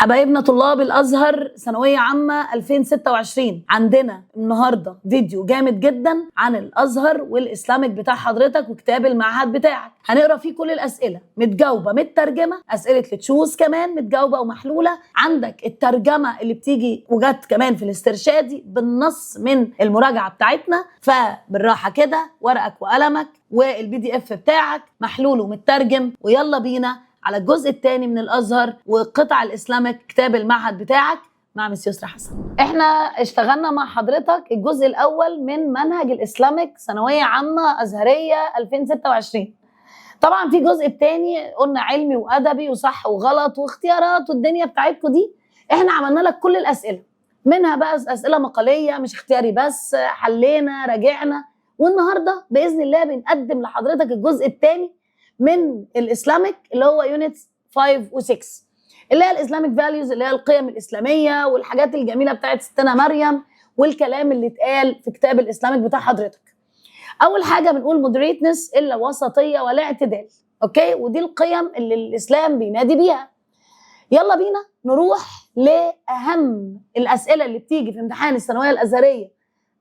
حبايبنا طلاب الازهر ثانويه عامه 2026، عندنا النهارده فيديو جامد جدا عن الازهر والاسلامك بتاع حضرتك وكتاب المعهد بتاعك. هنقرا فيه كل الاسئله متجاوبه مترجمه، اسئله تشوز كمان متجاوبه ومحلوله. عندك الترجمه اللي بتيجي وجت كمان في الاسترشادي بالنص من المراجعه بتاعتنا. فبالراحه كده ورقك وقلمك والPDF بتاعك محلول ومترجم، ويلا بينا على الجزء الثاني من الازهر وقطع الاسلامك كتاب المعهد بتاعك مع مس يسرا حسن. احنا اشتغلنا مع حضرتك الجزء الاول من منهج الاسلامك ثانويه عامه ازهريه 2026. طبعا في الجزء الثاني قلنا علمي وادبي وصح وغلط واختيارات والدنيا بتاعتكم دي. احنا عملنا لك كل الاسئله، منها بقى اسئله مقاليه مش اختياري بس، حلينا راجعنا. والنهارده باذن الله بنقدم لحضرتك الجزء الثاني من الاسلامك اللي هو يونتس 5 و6، اللي هي الاسلامك فاليوز، اللي هي القيم الاسلاميه والحاجات الجميله بتاعت ستنا مريم والكلام اللي اتقال في كتاب الاسلامك بتاع حضرتك. اول حاجه بنقول مودريتنس، الا وسطيه ولا اعتدال. اوكي، ودي القيم اللي الاسلام بينادي بيها. يلا بينا نروح لاهم الاسئله اللي بتيجي في امتحان الثانويه الازهريه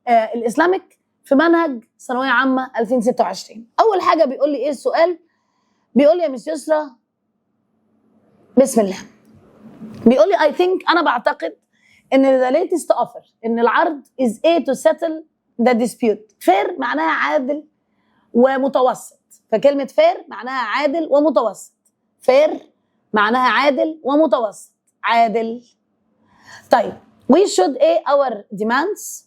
الاسلامك في منهج ثانويه عامه 2026. اول حاجه بيقول لي ايه السؤال؟ بيقول لي يا مس يسرا بسم الله، بيقول لي I think أنا بعتقد إن the latest offer، إن العرض is a to settle the dispute. fair معناها عادل ومتوسط، فكلمة fair معناها عادل ومتوسط. fair معناها عادل ومتوسط، عادل. طيب we should a our demands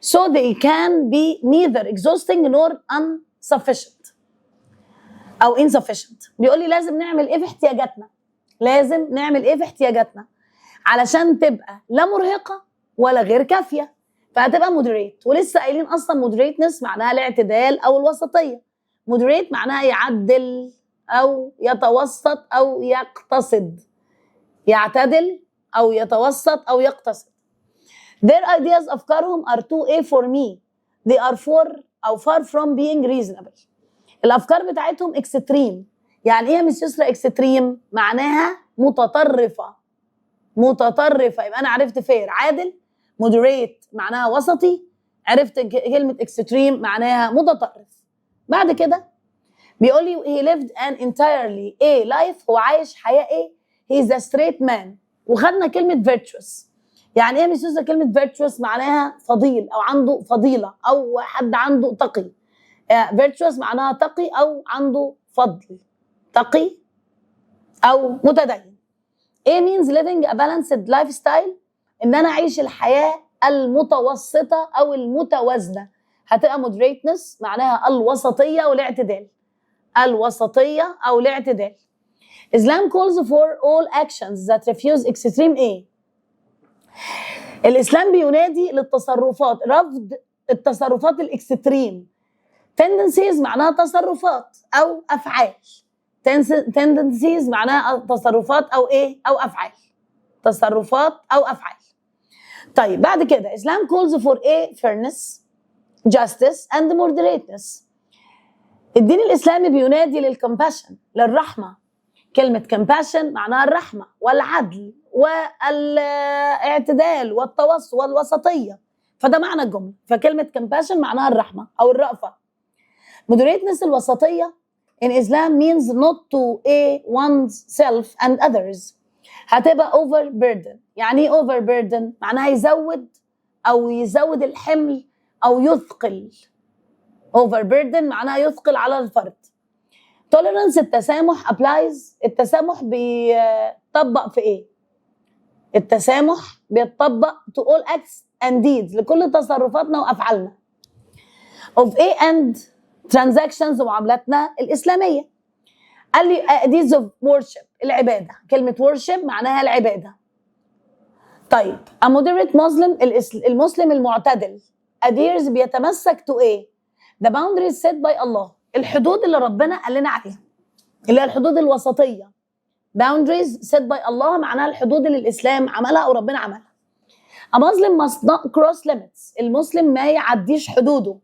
so they can be neither exhausting nor insufficient او insufficient. بيقول لي لازم نعمل ايه في احتياجاتنا، لازم نعمل ايه في احتياجاتنا علشان تبقى لا مرهقه ولا غير كافيه، فهتبقى مودريت. ولسه قايلين اصلا مودريتنس معناها الاعتدال او الوسطيه. مودريت معناها يعدل او يتوسط او يقتصد، يعتدل او يتوسط او يقتصد. Their ideas افكارهم are too a for me, they are far from being reasonable. الافكار بتاعتهم اكستريم. يعني ايه يا مس يسرا اكستريم؟ معناها متطرفه. متطرفه، يبقى انا عرفت فير عادل، مودريت معناها وسطي، عرفت كلمه اكستريم معناها متطرف. بعد كده بيقول لي he lived an entirely a life، هو عايش حياه ايه؟ he is a straight man. وخدنا كلمه virtuous. يعني ايه يا مس يسرا كلمه virtuous؟ معناها فضيل او عنده فضيله او حد عنده تقي. virtuous معناها تقي او عنده فضل، تقي او متدين. ايه means living a balanced lifestyle؟ ان انا اعيش الحياه المتوسطه او المتوازنه. هتبقى moderateness معناها الوسطيه والاعتدال، الوسطيه او الاعتدال. Islam calls for all actions that refuse extreme A. الاسلام بينادي للتصرفات، رفض التصرفات الاكستريم. tendencies معناها تصرفات او افعال. tendencies معناها تصرفات او ايه؟ او افعال. تصرفات او افعال. طيب بعد كده Islam calls for a fairness, justice and moderateness. الدين الاسلامي بينادي للcompassion، للرحمه. كلمه compassion معناها الرحمه والعدل والاعتدال والتوسط والوسطيه، فده معنى الجمله. فكلمه compassion معناها الرحمه او الرأفه. moderateness الوسطيه in Islam means not to a oneself and others. هتبقى overburden. يعني ايه overburden؟ معناها يزود او يزود الحمل او يثقل. overburden معناها يثقل على الفرد. tolerance التسامح applies. التسامح بيطبق في ايه؟ التسامح بيطبق to all acts and deeds، لكل تصرفاتنا وافعالنا. of a and transactions ومعاملاتنا الإسلامية. قال لي deeds of worship، العبادة. كلمة worship معناها العبادة. طيب a moderate Muslim، المسلم المعتدل adheres بيتمسك to ايه؟ the boundaries set by Allah، الحدود اللي ربنا قال لنا عليها، اللي هي الحدود الوسطية. boundaries set by Allah معناها الحدود اللي الإسلام عملها أو ربنا عملها. a Muslim must not cross limits، المسلم ما يعديش حدوده.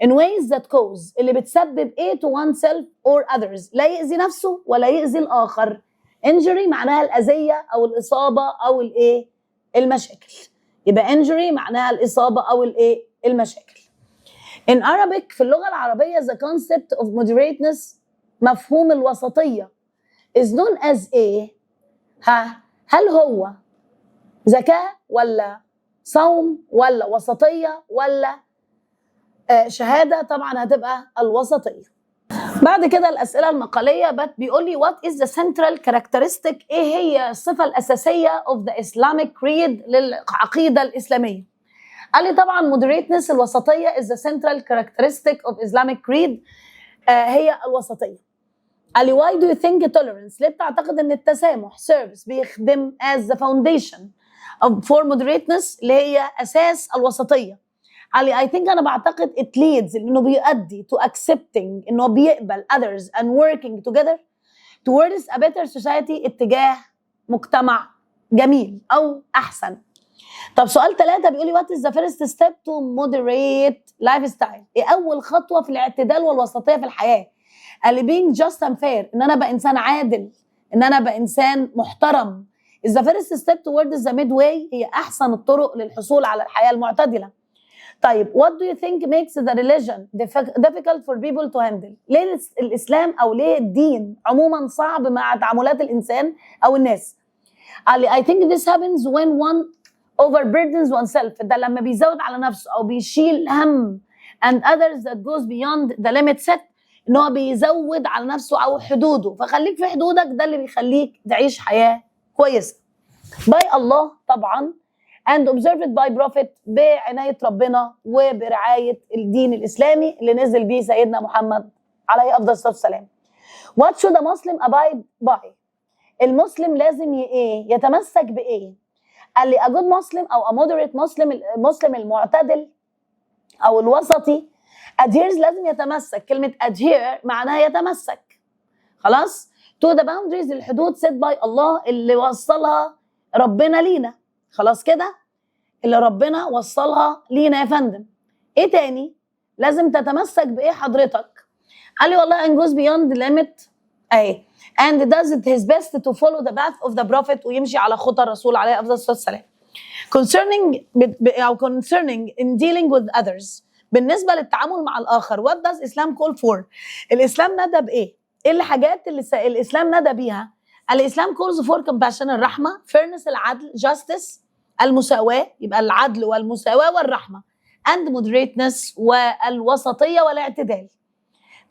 in ways that cause، اللي بتسبب ايه to oneself or others، لا يأذي نفسه ولا يأذي الآخر. injury معناها الأذية أو الإصابة أو الإيه؟ المشاكل. يبقى injury معناها الإصابة أو الإيه؟ المشاكل. In Arabic في اللغة العربية the concept of moderateness مفهوم الوسطية is known as إيه؟ هل هو ذكاء ولا صوم ولا وسطية ولا شهادة؟ طبعا هتبقى الوسطية. بعد كده الأسئلة المقالية بيقول لي what is the central characteristic؟ إيه هي الصفة الأساسية of the Islamic creed للعقيدة الإسلامية؟ قال لي طبعا moderateness الوسطية is the central characteristic of Islamic creed هي الوسطية. قال لي why do you think tolerance؟ ليه بتعتقد ان التسامح service بيخدم as the foundation for moderateness اللي هي أساس الوسطية؟ قال لي I think أنا بعتقد it leads إنه بيؤدي to accepting إنه بيقبل others and working together towards a better society اتجاه مجتمع جميل أو أحسن. طب سؤال 3 بيقول لي what is the first step to moderate lifestyle؟ إيه أول خطوة في الاعتدال والوسطية في الحياة؟ قال لي being just and fair إن أنا أبقى إنسان عادل، إن أنا أبقى إنسان محترم. is the first step towards the midway هي أحسن الطرق للحصول على الحياة المعتدلة. طيب what do you think makes the religion difficult for people to handle؟ ليه الإسلام أو ليه الدين عموما صعب مع تعاملات الإنسان أو الناس؟ قال لي I think this happens when one overburdens oneself ده لما بيزود على نفسه أو بيشيل هم and others that goes beyond the limit set إن هو بيزود على نفسه أو حدوده. فخليك في حدودك، ده اللي بيخليك تعيش حياة كويسة. by الله طبعا and observed by prophet بعناية ربنا وبرعاية الدين الإسلامي اللي نزل بيه سيدنا محمد عليه أفضل الصلاة والسلام. What should a Muslim abide by؟ المسلم لازم إيه؟ يتمسك بإيه؟ قال لي a good Muslim أو a moderate Muslim المسلم المعتدل أو الوسطي adheres لازم يتمسك. كلمة adhere معناها يتمسك. خلاص؟ to the boundaries الحدود set by الله اللي وصلها ربنا لينا. خلاص كده اللي ربنا وصلها لينا يا فندم. ايه تاني لازم تتمسك بايه حضرتك؟ قال لي والله and goes beyond the limit اهي and does it his best to follow the path of the prophet ويمشي على خطى الرسول عليه افضل الصلاه والسلام. concerning in dealing with others بالنسبه للتعامل مع الاخر what does Islam call for؟ الاسلام ندى بايه؟ ايه الحاجات اللي الاسلام ندى بيها؟ الاسلام calls for compassion الرحمه fairness العدل justice المساواة يبقى العدل والمساواة والرحمة and moderateness والوسطية والاعتدال.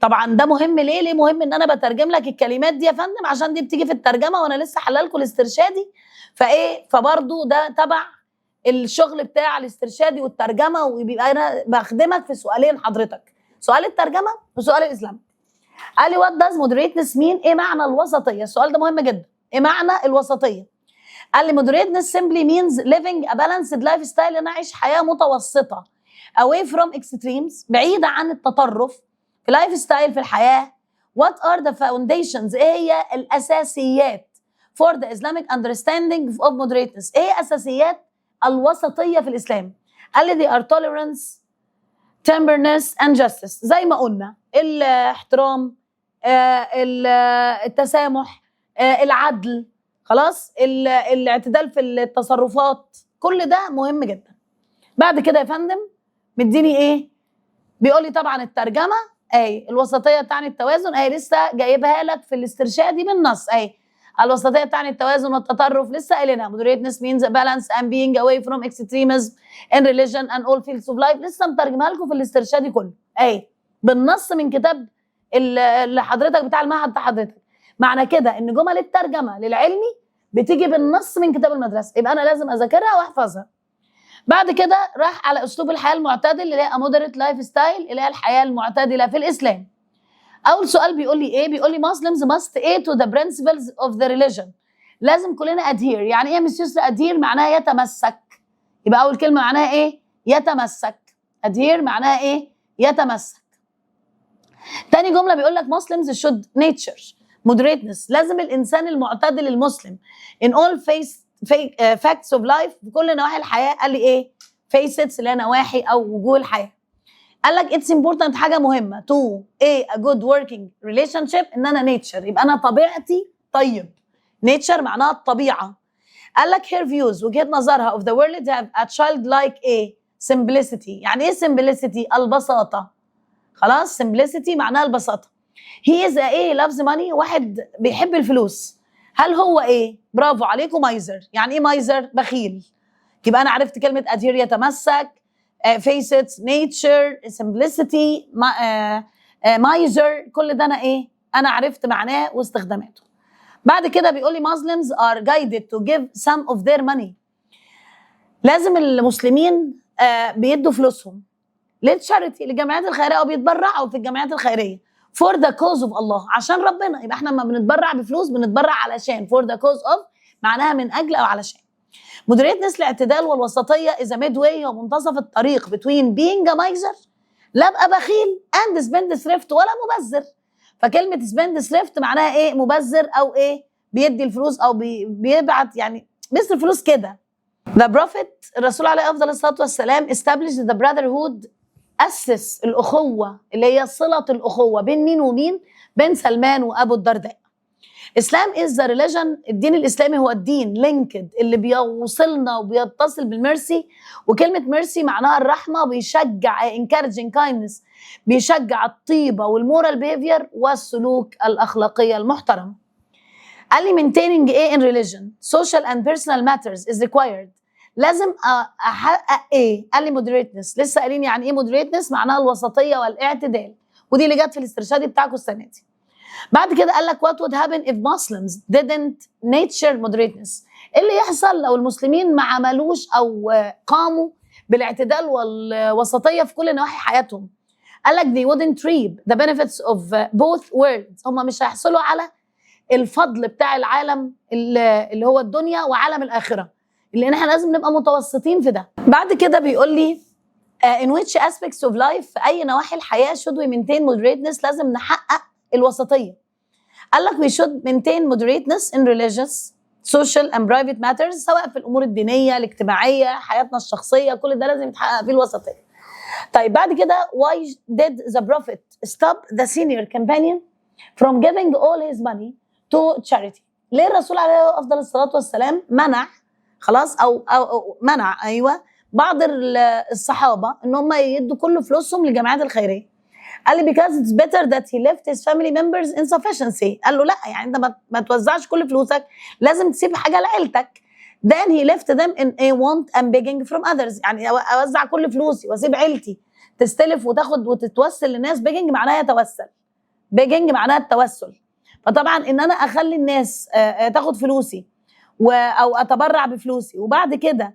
طبعا ده مهم ليه مهم ان انا بترجم لك الكلمات دي يا فندم عشان دي بتيجي في الترجمة وانا لسه حلالكم الاسترشادي فبرضو ده تبع الشغل بتاع الاسترشادي والترجمة وبيبقى انا بخدمك في سؤالين حضرتك سؤال الترجمة وسؤال الاسلام. قال لي what does moderateness mean؟ ايه معنى الوسطية؟ السؤال ده مهم جدا. ايه معنى الوسطية؟ قال لي moderateness simply means living a balanced lifestyle أنا أعيش حياة متوسطة away from extremes بعيدة عن التطرف في لايف ستايل في الحياة. What are the foundations؟ إيه هي الأساسيات for the Islamic understanding of moderateness؟ إيه أساسيات الوسطية في الإسلام؟ قال لي they are tolerance, temperance and justice زي ما قلنا الاحترام التسامح العدل خلاص الاعتدال في التصرفات كل ده مهم جدا. بعد كده يا فندم مديني ايه؟ بيقول لي طبعا الترجمه اهي الوسطيه تعني التوازن اهي لسه جايبها لك في الاسترشادي بالنص اهي الوسطيه تعني التوازن والتطرف لسه قايلينها moderateness means a balance and being away from extremism in religion and all fields of life لسه مترجمها لكم في الاسترشادي كله اهي بالنص من كتاب اللي حضرتك بتاع المعهد بتاع حضرتك. معنى كده ان جمل الترجمه للعلمي بتيجي بالنص من كتاب المدرسه يبقى انا لازم اذاكرها واحفظها. بعد كده راح على اسلوب الحياه المعتدل اللي هي مودريت لايف ستايل اللي هي الحياه المعتدله في الاسلام. اول سؤال بيقول لي ايه؟ بيقول لي Muslims must aid to the principles of the religion لازم كلنا adhere. يعني ايه يا مس يسرا adhere؟ معناها يتمسك. يبقى اول كلمه معناها ايه؟ يتمسك. adhere معناها ايه؟ يتمسك. تاني جمله بيقول لك Muslims should nature moderateness لازم الانسان المعتدل المسلم in all facts of life في كل نواحي الحياه. قال لي ايه؟ facets اللي هي نواحي او وجوه الحياه. قال لك it's important حاجه مهمه to a good working relationship ان انا nature يبقى انا طبيعتي طيب nature معناها الطبيعة. قال لك her views وجهة نظرها of the world have a childlike simplicity. يعني ايه simplicity؟ البساطة. خلاص simplicity معناها البساطة. he is loves money، واحد بيحب الفلوس. هل هو برافو عليكم miser. يعني ايه miser؟ بخيل. يبقى انا عرفت كلمة adhere يتمسك، face it nature simplicity miser، كل ده انا عرفت معناه واستخداماته. بعد كده بيقول لي Muslims are guided to give some of their money. لازم المسلمين بيدوا فلوسهم للتشاريتي، للجمعيات الخيريه، او بيتبرعوا في الجمعيات الخيريه for the cause of الله، عشان ربنا. يبقى احنا لما بنتبرع بفلوس بنتبرع علشان for the cause of، معناها من اجل او علشان. مديريتنس الاعتدال والوسطيه اذا ميد واي، هو منتصف الطريق between being a miser، لا ابقى بخيل and spend thrift ولا مبذر. فكلمه spend thrift معناها مبذر، او بيدي الفلوس، او بيبعت، يعني بيصرف فلوس كده. The Prophet الرسول عليه افضل الصلاه والسلام established the brotherhood، اسس الاخوه اللي هي صله الاخوه بين مين ومين؟ بين سلمان وابو الدرداء. اسلام is the religion، الدين الاسلامي هو الدين linked اللي بيوصلنا وبيتصل بالميرسي. وكلمه ميرسي معناها الرحمه، بيشجع encouraging kindness، بيشجع الطيبه والمورال بيهيفير والسلوك الاخلاقيه المحترم. قال لي maintaining in religion social and personal matters is required. لازم احقق قال لي moderateness. لسه قايلين يعني ايه moderateness؟ معناها الوسطيه والاعتدال، ودي اللي جت في الاسترشادي بتاعكم السنه دي. بعد كده قال لك what would happen if Muslims didn't nature moderateness. ايه اللي يحصل لو المسلمين ما عملوش او قاموا بالاعتدال والوسطيه في كل نواحي حياتهم؟ قال لك they wouldn't reap the benefits of both worlds. هم مش هيحصلوا على الفضل بتاع العالم اللي هو الدنيا وعالم الاخره، لان احنا لازم نبقى متوسطين في ده. بعد كده بيقول لي in which aspects of life، في اي نواحي الحياه should we maintain moderateness، لازم نحقق الوسطيه. قال لك we should maintain moderateness in religious social and private matters، سواء في الامور الدينيه الاجتماعيه حياتنا الشخصيه، كل ده لازم يتحقق فيه الوسطيه. طيب بعد كده why did the prophet stop the senior companion from giving all his money to charity؟ ليه الرسول عليه افضل الصلاه والسلام منع خلاص او منع بعض الصحابه ان هم يدوا كل فلوسهم للجمعيات الخيريه؟ قال لي because it's better that he left his family members in sufficiency. قال له لا، يعني انت ما توزعش كل فلوسك، لازم تسيب حاجه لعيلتك. then he left them in a want and begging from others. يعني اوزع كل فلوسي واسيب عيلتي تستلف وتاخد وتتوسل للناس. begging معناها يتوسل، begging معناها التوسل. فطبعا ان انا اخلي الناس تاخد فلوسي او اتبرع بفلوسي وبعد كده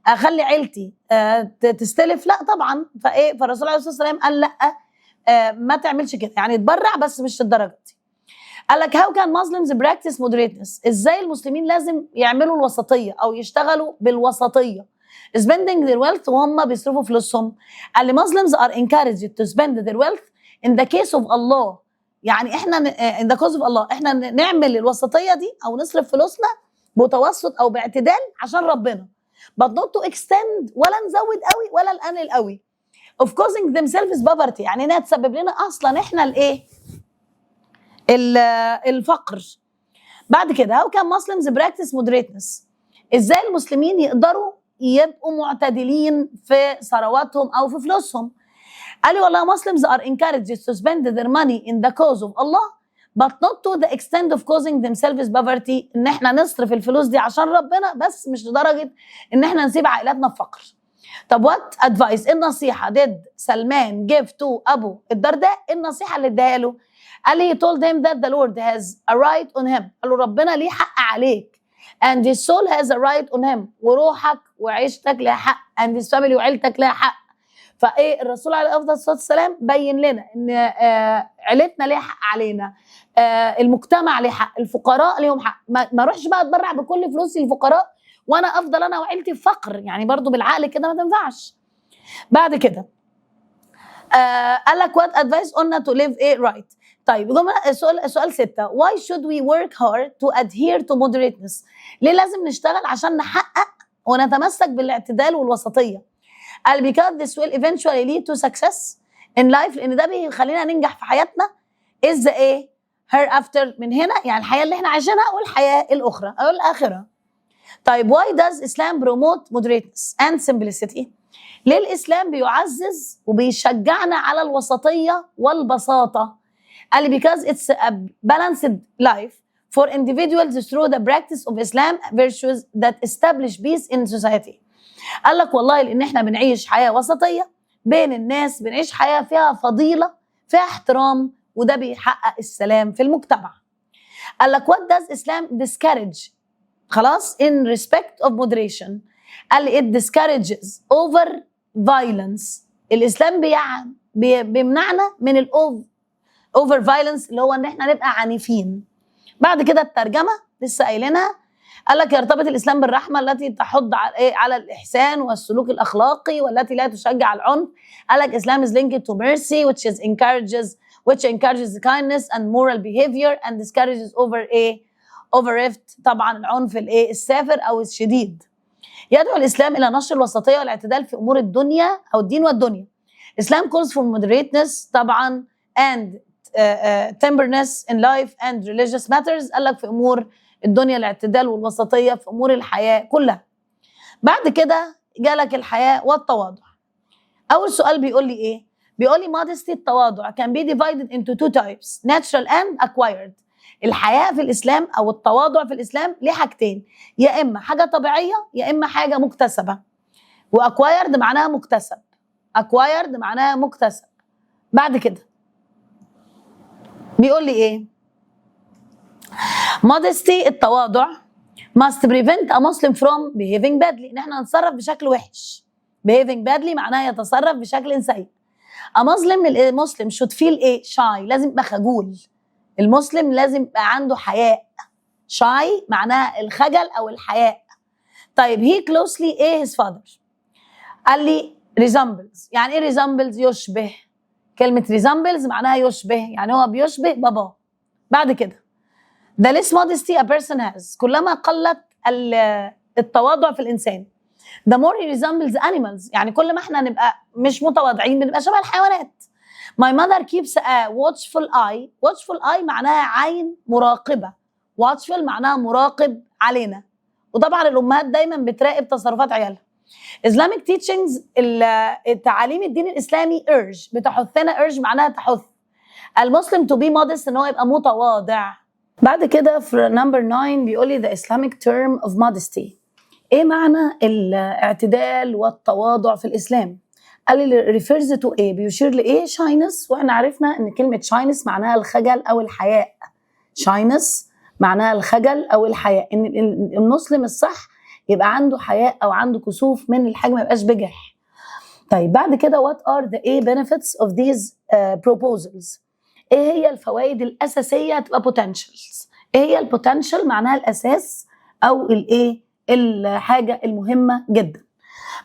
اخلي عيلتي تستلف، لا طبعا. فالرسول عليه الصلاه والسلام قال لا، ما تعملش كده، يعني تبرع بس مش الدرجه دي. قال لك how can Muslims practice moderateness؟ ازاي المسلمين لازم يعملوا الوسطيه او يشتغلوا بالوسطيه؟ spending their wealth، وهم بيصرفوا فلوسهم. قال لي Muslims are encouraged to spend their wealth in the case of Allah. يعني احنا in the cause of Allah، احنا نعمل الوسطيه دي او نصرف فلوسنا بتوسط او باعتدال عشان ربنا، but not to extend، ولا نزود قوي ولا نقلل قوي. of causing themselves poverty، يعني انها تسبب لنا اصلا احنا الفقر. بعد كده how can Muslims practice moderateness؟ ازاي المسلمين يقدروا يبقوا معتدلين في ثرواتهم او في فلوسهم؟ قال لي والله Muslims are encouraged to spend their money in the cause of Allah but not to the extent of causing themselves poverty، ان احنا نصرف الفلوس دي عشان ربنا بس مش لدرجه ان احنا نسيب عائلاتنا في فقر. طب what advice، النصيحه did سلمان give to ابو الدرداء؟ النصيحه اللي اداها له، قال لي he told him that the Lord has a right on him. قال له ربنا ليه حق عليك and his soul has a right on him، وروحك وعيشتك لها حق and his family وعيلتك لها حق. الرسول عليه افضل الصلاه والسلام بين لنا ان عيلتنا ليها حق علينا، المجتمع ليه حق، الفقراء ليهم حق. ما اروحش بقى اتبرع بكل فلوسي للفقراء وانا افضل انا وعيلتي في فقر، يعني برضو بالعقل كده ما تنفعش. بعد كده قال لك what advice on to live right. طيب سؤال 6 why should we work hard to adhere to moderateness؟ ليه لازم نشتغل عشان نحقق ونتمسك بالاعتدال والوسطيه؟ قال because this will eventually lead to success in life، لان ده بيخلينا ننجح في حياتنا. is hereafter من هنا يعني الحياة اللي احنا عايشينها والحياة الأخرى أو الآخرة. طيب why does Islam promote moderateness and simplicity؟ ليه الإسلام بيعزز وبيشجعنا على الوسطية والبساطة؟ قال لي because it's a balanced life for individuals through the practice of Islam virtues that establish peace in society. قال لك والله لأن احنا بنعيش حياة وسطية بين الناس، بنعيش حياة فيها فضيلة فيها احترام، وده بيحقق السلام في المجتمع. قال لك what does Islam discourage؟ خلاص in respect of moderation. قال لي it discourages over violence. الإسلام بيمنعنا من over violence اللي هو ان احنا نبقى عنيفين. بعد كده الترجمة لسه قايلينها، قال لك يرتبط الإسلام بالرحمة التي تحض على الإحسان والسلوك الأخلاقي والتي لا تشجع العنف. قال لك Islam is linked to mercy which encourages kindness and moral behavior and discourages over طبعا العنف السافر أو الشديد. يدعو الإسلام إلى نشر الوسطية والاعتدال في أمور الدنيا أو الدين والدنيا. Islam calls for moderateness طبعا and tenderness in life and religious matters. قال لك في أمور الدنيا الاعتدال والوسطية في أمور الحياة كلها. بعد كده جالك الحياة والتواضع. أول سؤال بيقول لي إيه؟ بيقول لي modesty التواضع can be divided into two types natural and acquired. الحياة في الإسلام أو التواضع في الإسلام ليه حاجتين، يا إما حاجة طبيعية يا إما حاجة مكتسبة. وacquired معناها مكتسب. acquired معناها مكتسب. بعد كده بيقول لي إيه؟ modesty التواضع must prevent a Muslim from behaving badly. إن إحنا نتصرف بشكل وحش. behaving badly معناها يتصرف بشكل سيء. المسلم should feel shy. لازم يبقى خجول. المسلم لازم يبقى عنده حياء. shy معناها الخجل أو الحياء. طيب he closely his father. قال لي resembles. يعني إيه resembles؟ يشبه. كلمة resembles معناها يشبه، يعني هو بيشبه باباه. بعد كده the less modesty a person has. كلما قلت التواضع في الإنسان the more he resembles animals. يعني كل ما احنا نبقى مش متواضعين بنبقى شبه الحيوانات. my mother keeps a watchful eye. watchful eye معناها عين مراقبة. watchful معناها مراقب علينا. وطبعا الأمهات دايما بتراقب تصرفات عيالها. Islamic teachings تعاليم الدين الإسلامي urge بتحثنا. urge معناها تحث المسلم to be modest ان هو يبقى متواضع. بعد كده في number 9 بيقول لي the Islamic term of modesty. ايه معنى الاعتدال والتواضع في الإسلام؟ قال لي refers to ايه؟ بيشير لايه؟ shyness. واحنا عرفنا ان كلمة shyness معناها الخجل او الحياء. shyness معناها الخجل او الحياء. ان المسلم الصح يبقى عنده حياء او عنده كسوف من الحاجة، ما يبقاش بجح. طيب بعد كده what are the benefits of these proposals؟ ايه هي الفوائد الاساسيه تبقى potentials؟ ايه هي البوتنشال؟ معناها الاساس او الحاجه المهمه جدا.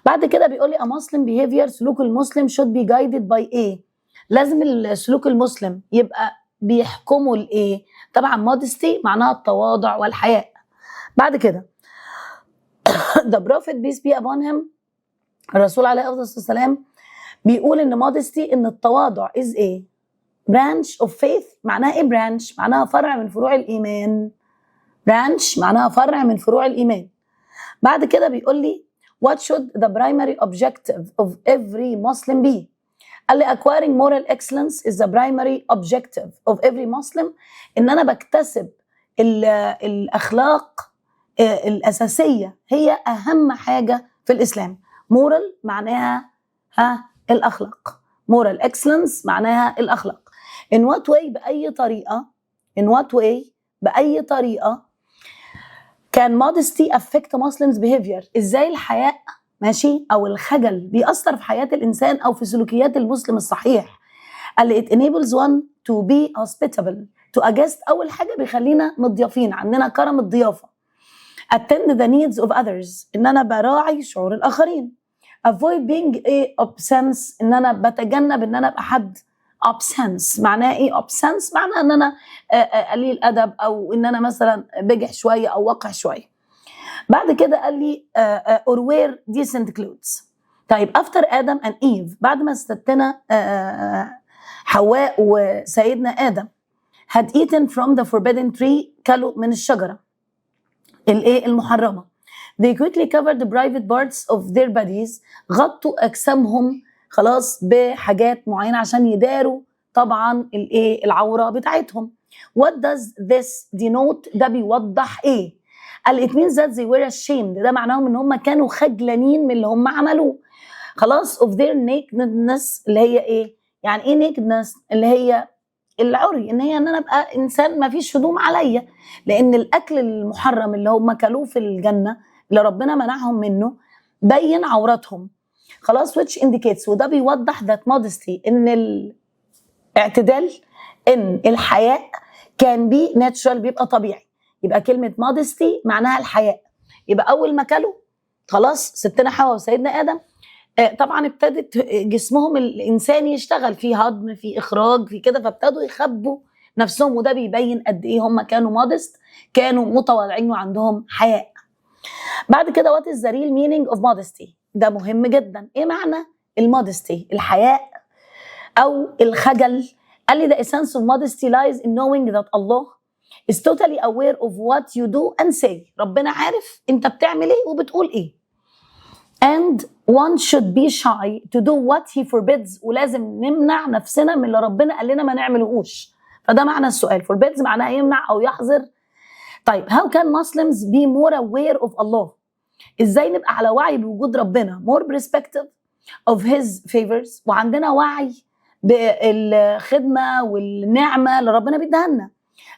بعد كده بيقول لي a Muslim behavior سلوك المسلم should be guided by ايه؟ لازم السلوك المسلم يبقى بيحكمه الايه؟ طبعا modesty معناها التواضع والحياء. بعد كده the prophet peace be upon him الرسول عليه الصلاه والسلام بيقول ان modesty ان التواضع is ايه؟ branch of faith. معناها ايه branch؟ معناها فرع من فروع الإيمان. branch معناها فرع من فروع الإيمان. بعد كده بيقول لي what should the primary objective of every Muslim be؟ قال لي acquiring moral excellence is the primary objective of every Muslim. ان انا بكتسب الأخلاق الأساسية هي أهم حاجة في الإسلام. moral معناها الأخلاق. moral excellence معناها الأخلاق. in what way بأي طريقة in what way بأي طريقة can modesty affect Muslims behavior؟ ازاي الحياء ماشي او الخجل بيأثر في حياة الإنسان او في سلوكيات المسلم الصحيح؟ قال لي it enables one to be hospitable to a guest. اول حاجة بيخلينا مضيافين، عندنا كرم الضيافة. attend the needs of others ان انا براعي شعور الآخرين. avoid being obscene ان انا بتجنب ان انا ابقى حد obscene. معناه ايه obscene؟ معناه ان انا قليل ادب او ان انا مثلا بجح شويه او وقح شويه. بعد كده قال لي or wear decent clothes. طيب after Adam and Eve بعد ما استتنا حواء وسيدنا آدم had eaten from the forbidden tree. كلوا من الشجرة المحرمة. They quickly covered the private parts of their bodies. غطوا أجسامهم خلاص بحاجات معينة عشان يداروا طبعا العورة بتاعتهم. What does this denote؟ ده بيوضح ايه؟ قال it means that they were ashamed. ده معناهم ان هم كانوا خجلانين من اللي هم عملوه خلاص. of their nakedness اللي هي ايه؟ يعني ايه nakedness؟ اللي هي العري، ان انا ابقى انسان ما فيش هدوم عليا، لان الاكل المحرم اللي هم كلوه في الجنه اللي ربنا منعهم منه بين عوراتهم خلاص. which indicates وده بيوضح that modesty ان الاعتدال، ان الحياء كان بي natural بيبقى طبيعي. يبقى كلمه modesty معناها الحياء. يبقى اول ما كلوا خلاص ستنا حواء وسيدنا ادم طبعا ابتدت جسمهم الانساني يشتغل فيه هضم، في اخراج، في كده، فابتدوا يخبوا نفسهم، وده بيبين قد ايه هم كانوا مودست، كانوا متواضعين وعندهم حياء. بعد كده what is the real meaning of modesty؟ ده مهم جدا. ايه معنى المودستي؟ الحياء او الخجل. قال لي the essence of modesty lies in knowing that Allah is totally aware of what you do and say. ربنا عارف انت بتعمل ايه وبتقول ايه. and one should be shy to do what he forbids. ولازم نمنع نفسنا من اللي ربنا قال لنا ما نعملهوش. فده معنى السؤال. forbids معناها يمنع او يحظر. طيب how can Muslims be more aware of Allah؟ ازاي نبقى على وعي بوجود ربنا، more perspective of his favors، وعندنا وعي بالخدمة والنعمة اللي ربنا بيديها لنا،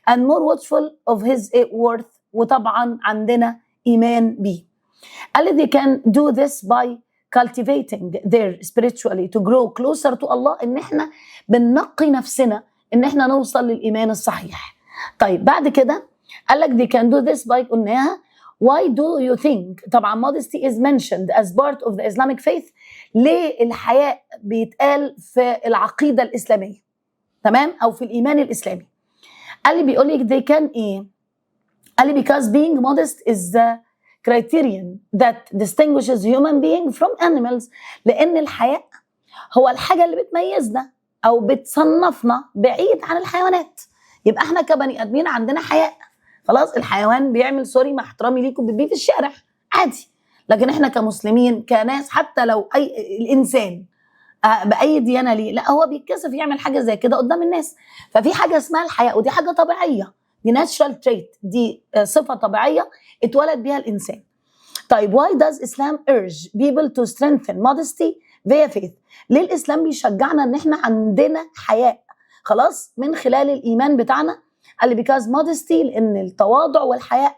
and more watchful of his worth، وطبعا عندنا إيمان بيه. قال لي they can do this by cultivating their spiritually to grow closer to Allah. ان احنا بننقي نفسنا ان احنا نوصل للإيمان الصحيح. طيب بعد كده قال لك they can do this by قلناها why do you think. طبعا modesty is mentioned as part of the Islamic faith. ليه الحياء بيتقال في العقيدة الإسلامية تمام أو في الإيمان الإسلامي؟ قال لي بيقول لك they can إيه؟ قال لي because being modest is the criterion that distinguishes human being from animals. لأن الحياء هو الحاجة اللي بتميزنا أو بتصنفنا بعيد عن الحيوانات. يبقى احنا كبني آدمين عندنا حياء خلاص. الحيوان بيعمل سوري مع احترامي ليكم بيبي في الشارع عادي، لكن احنا كمسلمين كناس حتى لو اي الانسان باي ديانه ليه لا هو بيتكسف يعمل حاجه زي كده قدام الناس. ففي حاجه اسمها الحياء ودي حاجه طبيعيه، دي natural trait، دي صفه طبيعيه اتولد بيها الانسان. طيب why does Islam urge people to strengthen modesty via faith؟ ليه الاسلام بيشجعنا ان احنا عندنا حياء خلاص من خلال الايمان بتاعنا؟ قال لي because modesty لأن التواضع والحياء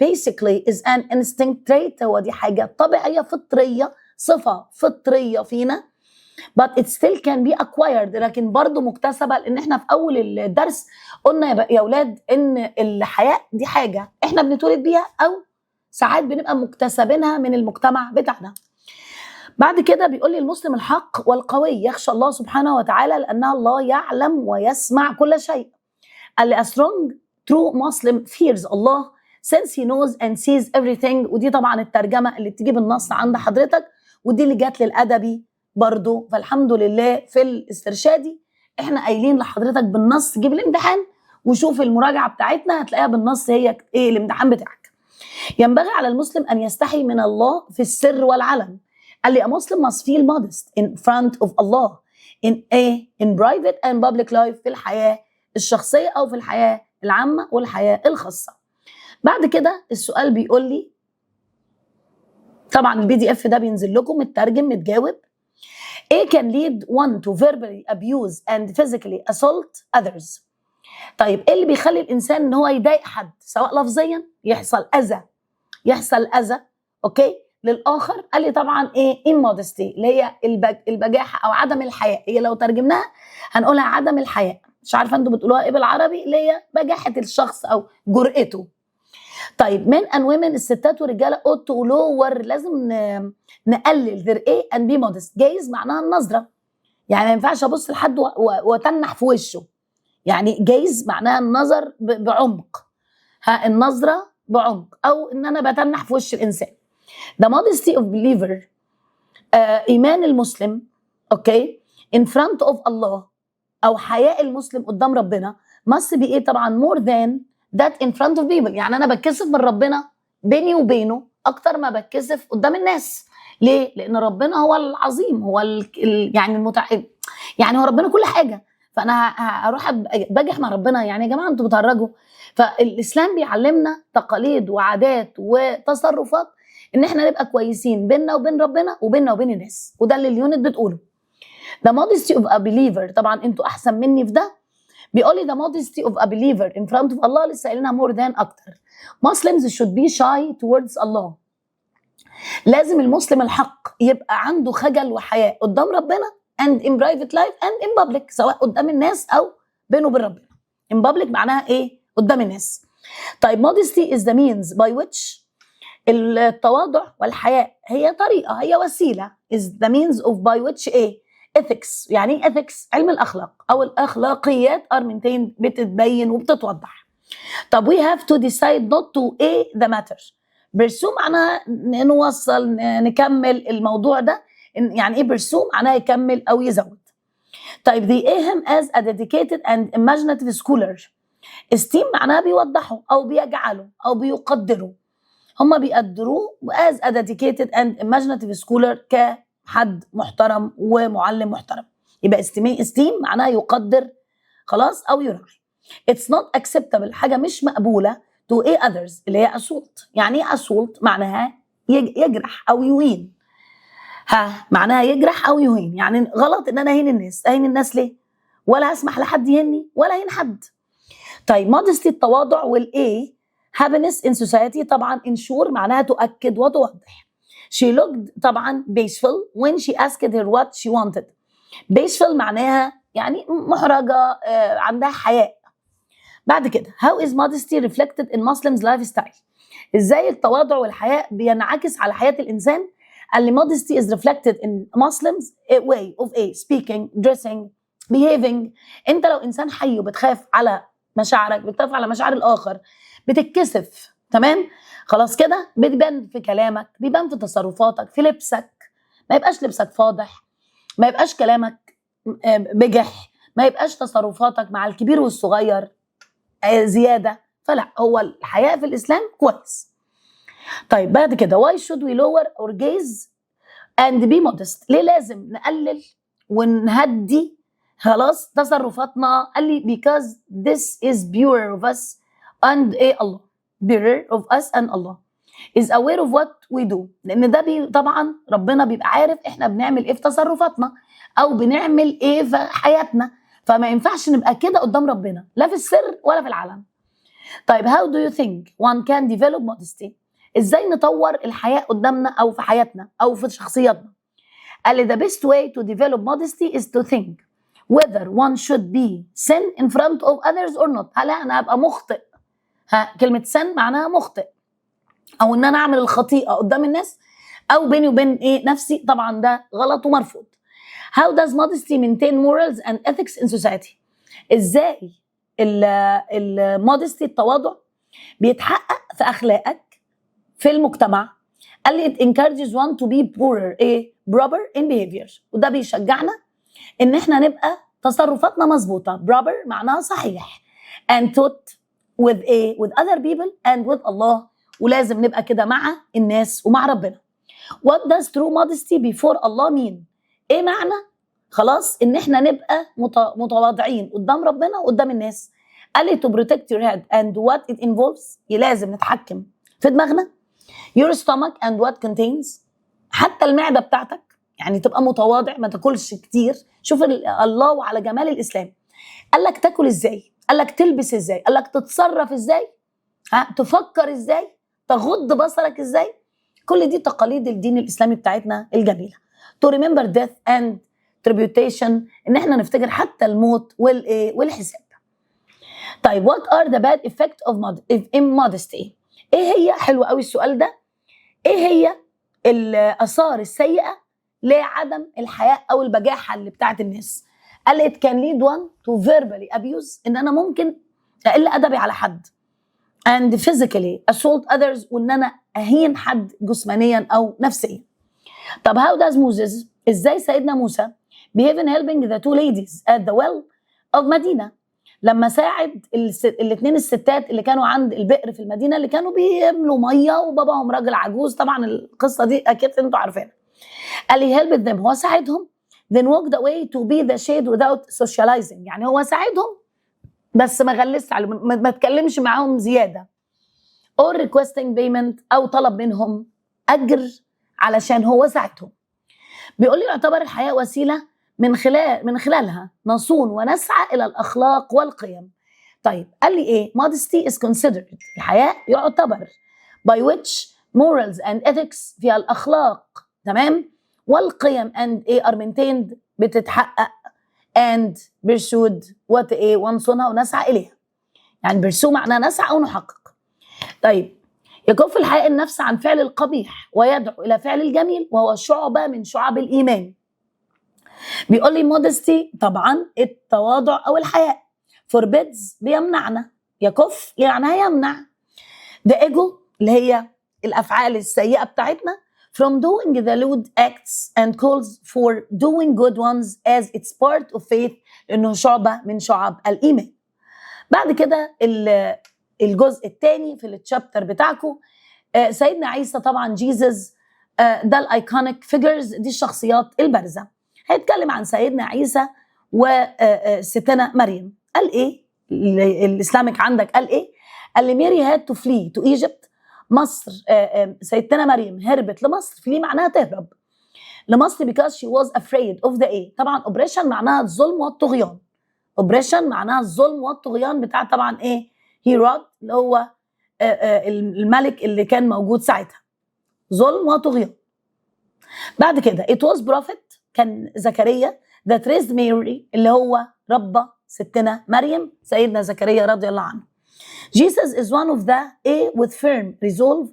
basically is an instinct trait. هو دي حاجة طبيعية فطرية، صفة فطرية فينا but it still can be acquired، لكن برضو مكتسبة. لأن احنا في أول الدرس قلنا يا أولاد إن الحياء دي حاجة احنا بنتولد بيها أو ساعات بنبقى مكتسبينها من المجتمع بتاعنا. بعد كده بيقول لي المسلم الحق والقوي يخشى الله سبحانه وتعالى لأن الله يعلم ويسمع كل شيء. قال لي a strong true Muslim fears Allah since he knows and sees everything. ودي طبعا الترجمة اللي بتجيب النص عند حضرتك، ودي اللي جات للأدبي برضو. فالحمد لله في الاسترشادي احنا قايلين لحضرتك بالنص جيب الامتحان وشوف المراجعة بتاعتنا هتلاقيها بالنص هي ايه الامتحان بتاعك. ينبغي على المسلم أن يستحي من الله في السر والعلن. قال لي a Muslim must feel modest in front of Allah in private and public life، في الحياة الشخصية أو في الحياة العامة والحياة الخاصة. بعد كده السؤال بيقول لي طبعا الPDF ده بينزل لكم مترجم متجاوب. ايه can lead one to verbally abuse and physically assault others؟ طيب ايه اللي بيخلي الإنسان ان هو يضايق حد سواء لفظيا يحصل أذى اوكي للآخر؟ قال لي طبعا ايه immodesty اللي هي البجاحة أو عدم الحياء. هي لو ترجمناها هنقولها عدم الحياء، مش عارفه انتوا بتقولوها ايه بالعربي، اللي هي بجاحه الشخص او جرأته. طيب men and women الستات والرجاله ought to lower، لازم نقلل their a and be modest. جايز معناها النظره، يعني ما ينفعش ابص لحد واتنح في وشه، يعني جايز معناها النظر بعمق، النظره بعمق، او ان انا بتنح في وش الانسان. the modesty of believer ايمان المسلم اوكي in front of Allah، أو حياء المسلم قدام ربنا must be ايه طبعا more than that in front of people. يعني انا بتكسف من ربنا بيني وبينه اكتر ما بتكسف قدام الناس. ليه؟ لان ربنا هو العظيم، هو يعني يعني هو ربنا كل حاجه، فانا هروح بجح مع ربنا؟ يعني يا جماعه انتوا بتهرجوا. فالاسلام بيعلمنا تقاليد وعادات وتصرفات ان احنا نبقى كويسين بيننا وبين ربنا وبيننا وبين الناس، وده اللي اليونت بتقوله. The modesty of a believer، طبعا انتوا احسن مني في ده، بيقول لي the modesty of a believer in front of Allah، لسه قايلينها more than اكتر. Muslims should be shy towards Allah. لازم المسلم الحق يبقى عنده خجل وحياء قدام ربنا and in private life and in public، سواء قدام الناس او بينه وبين ربنا. in public معناها ايه؟ قدام الناس. طيب modesty is the means by which، التواضع والحياء هي طريقة، هي وسيلة is the means of by which ايه؟ ethics. يعني ايه ethics؟ علم الاخلاق او الاخلاقيات are maintained، بتتبين وبتتوضح. طب we have to decide not to ايه the matter. pursue معناها نوصل نكمل الموضوع ده. يعني ايه pursue؟ معناها يكمل او يزود. طيب they aim as a dedicated and imaginative scholar. esteem معناها بيوضحوا او بيجعلوا او بيقدروا، هم بيقدروه as a dedicated and imaginative scholar، كحد محترم ومعلم محترم. يبقى esteem معناها يقدر خلاص او يراعي. it's not acceptable، حاجه مش مقبوله to a others، اللي هي assault. يعني ايه assault؟ معناها يجرح او يهين. معناها يجرح او يهين، يعني غلط ان انا اهين الناس. اهين الناس ليه؟ ولا هسمح لحد يهني ولا اهين حد. طيب modesty التواضع، والايه happiness in society طبعا ensure معناها تؤكد وتوضح. she looked طبعا bashful when she asked her what she wanted. bashful معناها يعني محرجة، عندها حياء. بعد كده how is modesty reflected in Muslims lifestyle؟ ازاي التواضع والحياء بينعكس على حياة الانسان؟ قال لي modesty is reflected in Muslims way of speaking, dressing, behaving. انت لو انسان حي وبتخاف على مشاعرك، بتخاف على مشاعر الاخر، بتتكسف، تمام؟ خلاص كده بتبان في كلامك، بيبان في تصرفاتك، في لبسك، ما يبقاش لبسك فاضح، ما يبقاش كلامك بجح، ما يبقاش تصرفاتك مع الكبير والصغير زيادة. فلا، هو الحياء في الإسلام كويس. طيب بعد كده why should we lower our gaze and be modest؟ ليه لازم نقلل ونهدي خلاص تصرفاتنا؟ قال لي because this is purer of us and Allah، purer of us and Allah is aware of what we do. لأن ده طبعا ربنا بيبقى عارف احنا بنعمل ايه في تصرفاتنا او بنعمل ايه في حياتنا، فما ينفعش نبقى كده قدام ربنا، لا في السر ولا في العلن. طيب how do you think one can develop modesty؟ ازاي نطور الحياء قدامنا او في حياتنا او في شخصياتنا؟ قال لي the best way to develop modesty is to think whether one should be sin in front of others or not. هل انا ابقى مخطئ؟ كلمة sin معناها مخطئ، او ان انا اعمل الخطيئة قدام الناس او بيني وبين ايه نفسي. طبعا ده غلط ومرفوض. how does modesty maintain morals and ethics in society؟ ازاي المودستي التواضع بيتحقق في اخلاقك في المجتمع؟ قال لي it encourages one to be proper in behavior، وده بيشجعنا ان احنا نبقى تصرفاتنا مظبوطه. proper معناها صحيح and taught with other people and with Allah، ولازم نبقى كده مع الناس ومع ربنا. what does true modesty before Allah mean؟ ايه معنى خلاص ان احنا نبقى متواضعين قدام ربنا وقدام الناس؟ قال لي to protect your head and what it involves، لازم نتحكم في دماغنا. your stomach and what contains، حتى المعدة بتاعتك، يعني تبقى متواضع ما تاكلش كتير. شوف الله وعلى جمال الإسلام، قال لك تاكل ازاي، قال لك تلبس ازاي، قال لك تتصرف ازاي، تفكر ازاي، تغض بصرك ازاي. كل دي تقاليد الدين الإسلامي بتاعتنا الجميلة. to remember death and tribulation، ان احنا نفتكر حتى الموت والحساب. طيب what are the bad effects of immodesty؟ ايه هي، حلو قوي السؤال ده، ايه هي الاثار السيئه لعدم الحياء او البجاحه اللي بتاعت الناس؟ قال it can lead one to verbally abuse، ان انا ممكن اقل ادبي على حد، and physically assault others، وان انا اهين حد جسمانيا او نفسيا. طب how does Moses، ازاي سيدنا موسى behave in helping the two ladies at the well of Medina؟ لما ساعد الاثنين الستات اللي كانوا عند البئر في المدينه اللي كانوا بيملوا ميه، وباباهم راجل عجوز، طبعا القصه دي اكيد انتوا عارفينها. قال لي helped them، هو ساعدهم. then walked away to be the shade without socializing، يعني هو ساعدهم بس ما غلسش عليهم، ما اتكلمش معاهم زياده. or requesting payment، او طلب منهم اجر علشان هو ساعدهم. بيقول لي يعتبر الحياه وسيله من خلالها نصون ونسعى الى الاخلاق والقيم. طيب قال لي ايه؟ modesty is considered، الحياء يعتبر by which morals and ethics فيها الاخلاق، تمام، والقيم and ايه are maintained بتتحقق and pursued ونصونها ونسعى اليها. يعني pursue معناها نسعى او نحقق. طيب يكف الحياء النفس عن فعل القبيح ويدعو الى فعل الجميل، وهو شعبة من شعب الايمان. بيقول لي modesty طبعا التواضع او الحياء. forbids بيمنعنا، يكف يعني هيمنع. the ego اللي هي الافعال السيئه بتاعتنا from doing the lewd acts and calls for doing good ones as it's part of faith، انه شعبه من شعب الايمان. بعد كده الجزء الثاني في التشابتر بتاعكم سيدنا عيسى طبعا جيزس، ده الايكونيك فيجرز، دي الشخصيات البارزه. هيتكلم عن سيدنا عيسى وستنا مريم. قال ايه الاسلامك عندك؟ قال ايه؟ قال لي ميري هاد تو فلي تو ايجيبت، مصر، سيدتنا مريم هربت لمصر. فلي معناها تهرب لمصر because she was afraid of the ايه؟ طبعا oppression معناها الظلم والطغيان. oppression معناها الظلم والطغيان بتاع طبعا ايه؟ هيرود اللي هو الملك اللي كان موجود ساعتها، ظلم وطغيان. بعد كده it was prophet، كان زكريا that raised Mary اللي هو ربى ستنا مريم، سيدنا زكريا رضي الله عنه. Jesus is one of the with firm resolve،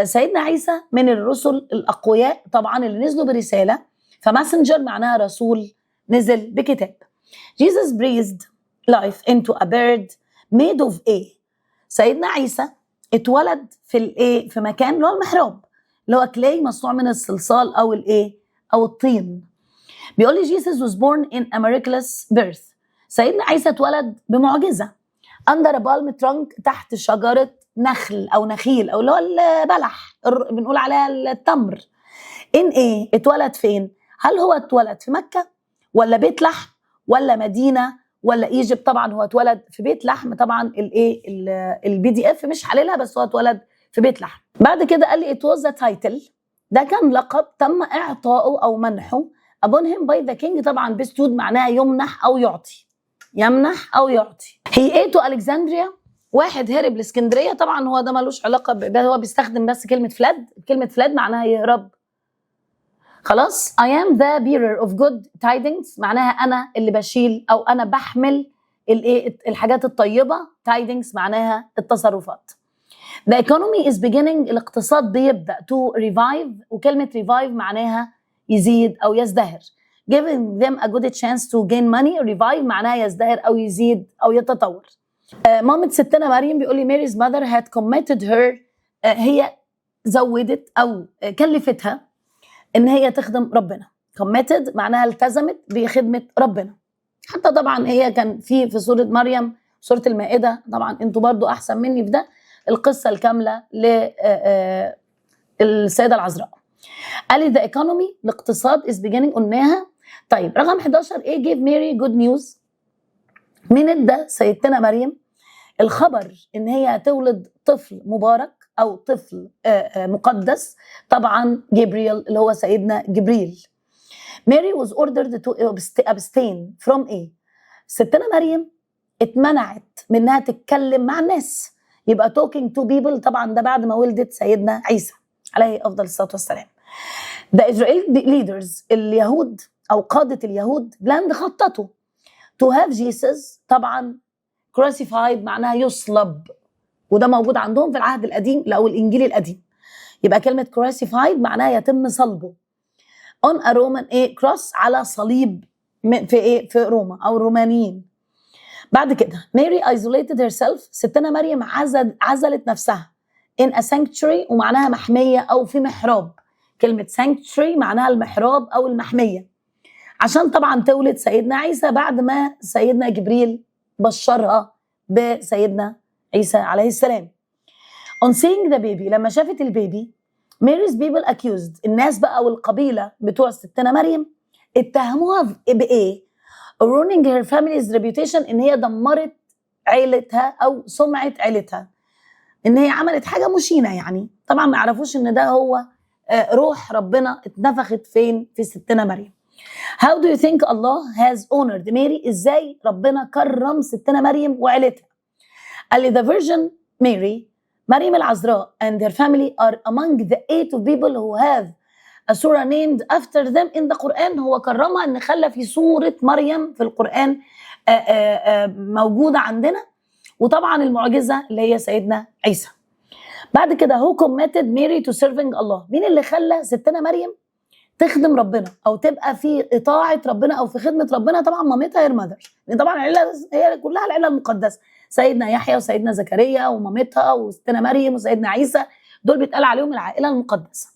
سيدنا عيسى من الرسل الأقوياء طبعا اللي نزلوا برسالة، فماسنجر معناها رسول نزل بكتاب. Jesus breathed life into a bird made of سيدنا عيسى اتولد في مكان اللي هو المحراب، اللي هو كلاي مصنوع من الصلصال او او الطين. بيقول لي Jesus was born in a miraculous birth، سيدنا عيسى اتولد بمعجزة under a palm trunk، تحت شجرة نخل او نخيل او اللي هو البلح، بنقول عليها التمر. اتولد فين؟ هل هو اتولد في مكة ولا بيت لحم ولا مدينة ولا ايجيبت؟ طبعا هو اتولد في بيت لحم، طبعا PDF مش حللها، بس هو اتولد في بيت لحم. بعد كده قال لي it was a title، ده كان لقب تم اعطائه او منحه upon him by the king، طبعا bestowed معناها يمنح او يعطي، يمنح او يعطي. he ate to Alexandria، واحد هرب لاسكندريه، طبعا هو ده ملوش علاقه هو بيستخدم بس كلمه فلاد، كلمه فلاد معناها يهرب. خلاص. I am the bearer of good tidings، معناها أنا اللي بشيل أو أنا بحمل الحاجات الطيبة. tidings معناها التصرفات. The economy is beginning، الاقتصاد بيبدأ to revive، وكلمة revive معناها يزيد أو يزدهر. giving them a good chance to gain money، revive معناها يزدهر أو يزيد أو يتطور. مامة ستنا مريم بيقول لي Mary's mother had committed her، هي زودت أو كلفتها ان هي تخدم ربنا. committed معناها التزمت بخدمة ربنا. حتى طبعا هي كان في سورة مريم، سورة المائدة، طبعا انتوا برضو احسن مني في ده، القصة الكاملة للسيدة العذراء. قال لي the economy الاقتصاد is beginning، قلناها. طيب رقم 11 gave Mary good news، مين ادى سيدتنا مريم الخبر ان هي تولد طفل مبارك او طفل مقدس؟ طبعا جبريل اللي هو سيدنا جبريل. Mary was ordered to abstain from ستنا مريم اتمنعت من انها تتكلم مع الناس، يبقى talking to people، طبعا ده بعد ما ولدت سيدنا عيسى عليه افضل الصلاه والسلام. The Israeli leaders، اليهود او قاده اليهود، بلاند خططوا to have Jesus، طبعا crucified معناها يصلب، وده موجود عندهم في العهد القديم او الانجيل القديم. يبقى كلمه crucified معناها يتم صلبه on a Roman cross، على صليب في روما او الرومانيين. بعد كده Mary isolated herself، ستنا مريم عزلت نفسها in a sanctuary، ومعناها محميه او في محراب. كلمه sanctuary معناها المحراب او المحميه، عشان طبعا تولد سيدنا عيسى بعد ما سيدنا جبريل بشرها بسيدنا عيسى عليه السلام. On seeing the baby، لما شافت البيبي Mary's people accused، الناس بقى والقبيلة بتوع ستنا مريم اتهموها بإيه؟ ruining her family's reputation، إن هي دمرت عيلتها أو سمعة عيلتها، إن هي عملت حاجة مشينة. يعني طبعا ما يعرفوش إن ده هو روح ربنا اتنفخت فين؟ في ستنا مريم. How do you think Allah has honored Mary؟ إزاي ربنا كرم ستنا مريم وعيلتها؟ قال لي the Virgin Mary، مريم العذراء and their family are among the 8 of people who have a surah named after them in the Quran. هو كرمها ان خلى في سورة مريم في القرآن موجودة عندنا، وطبعا المعجزة اللي هي سيدنا عيسى. بعد كده who committed Mary to serving Allah، مين اللي خلى ستنا مريم تخدم ربنا او تبقى في اطاعة ربنا او في خدمة ربنا؟ طبعا مامتها هي المذر، لان طبعا العيلة هي كلها العيلة المقدسة، سيدنا يحيى وسيدنا زكريا ومامتها وستنا مريم وسيدنا عيسى، دول بيتقال عليهم العائلة المقدسة.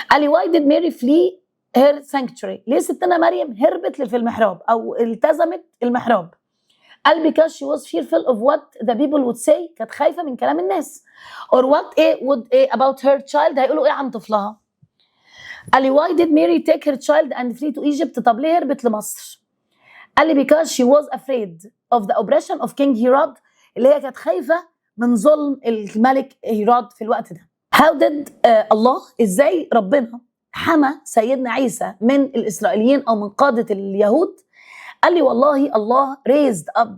قال لي why did Mary flee her sanctuary؟ ليه ستنا مريم هربت في المحراب او التزمت المحراب؟ قال because she was fearful of what the people would say، كانت خايفة من كلام الناس. or what would about her child، هيقولوا ايه عن طفلها. قال لي why did Mary take her child and flee to Egypt؟ طب ليه هربت لمصر؟ قال لي because she was afraid of the oppression of King Herod، اللي هي كانت خايفة من ظلم الملك هيرود في الوقت ده. How did الله، ازاي ربنا حمى سيدنا عيسى من الإسرائيليين أو من قادة اليهود؟ قال لي والله الله raised up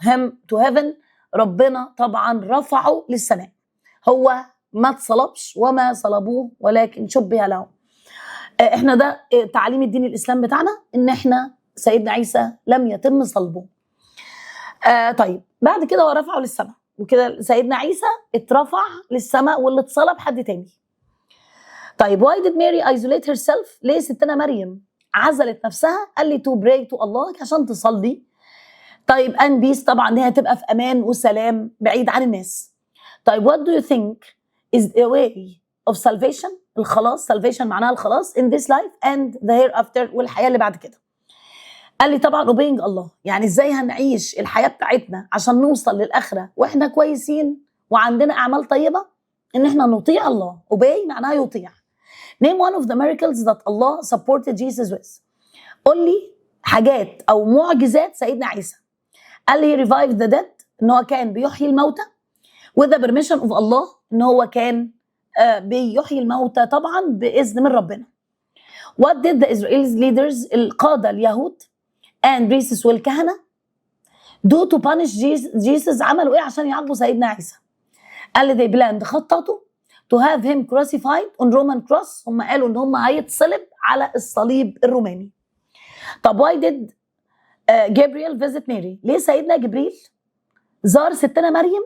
him to heaven، ربنا طبعا رفعه للسماء. هو ما اتصلبش وما صلبوه ولكن شبه له. احنا ده تعليم الدين الإسلام بتاعنا، ان احنا سيدنا عيسى لم يتم صلبه. طيب بعد كده هو رفعه للسماء، وكده سيدنا عيسى اترفع للسماء واللي اتصلب حد تاني. طيب why did Mary isolate herself؟ ليه ستنا مريم عزلت نفسها؟ قال لي to pray to Allah، عشان تصلي. طيب and peace، طبعا دي هتبقى في امان وسلام بعيد عن الناس. طيب what do you think is a way of salvation؟ الخلاص، salvation معناها الخلاص in this life and the hereafter، والحياة اللي بعد كده. قال لي طبعا obeying الله، يعني ازاي هنعيش الحياة بتاعتنا عشان نوصل للآخرة واحنا كويسين وعندنا أعمال طيبة؟ ان احنا نطيع الله. obey معناها يطيع. name one of the miracles that Allah supported Jesus with. قول لي حاجات او معجزات سيدنا عيسى. قال لي revive the dead، ان هو كان بيحيي الموتى، with the permission of Allah، ان هو كان بيحيي الموتى طبعا بإذن من ربنا. what did the Israeli leaders، القادة اليهود and priests والكهنة do to punish Jesus، عملوا ايه عشان يعاقبوا سيدنا عيسى؟ قال لي they planned، خططوا to have him crucified on Roman cross، هم قالوا ان هم هيتصلب على الصليب الروماني. طب why did Gabriel visit Mary؟ ليه سيدنا جبريل زار ستنا مريم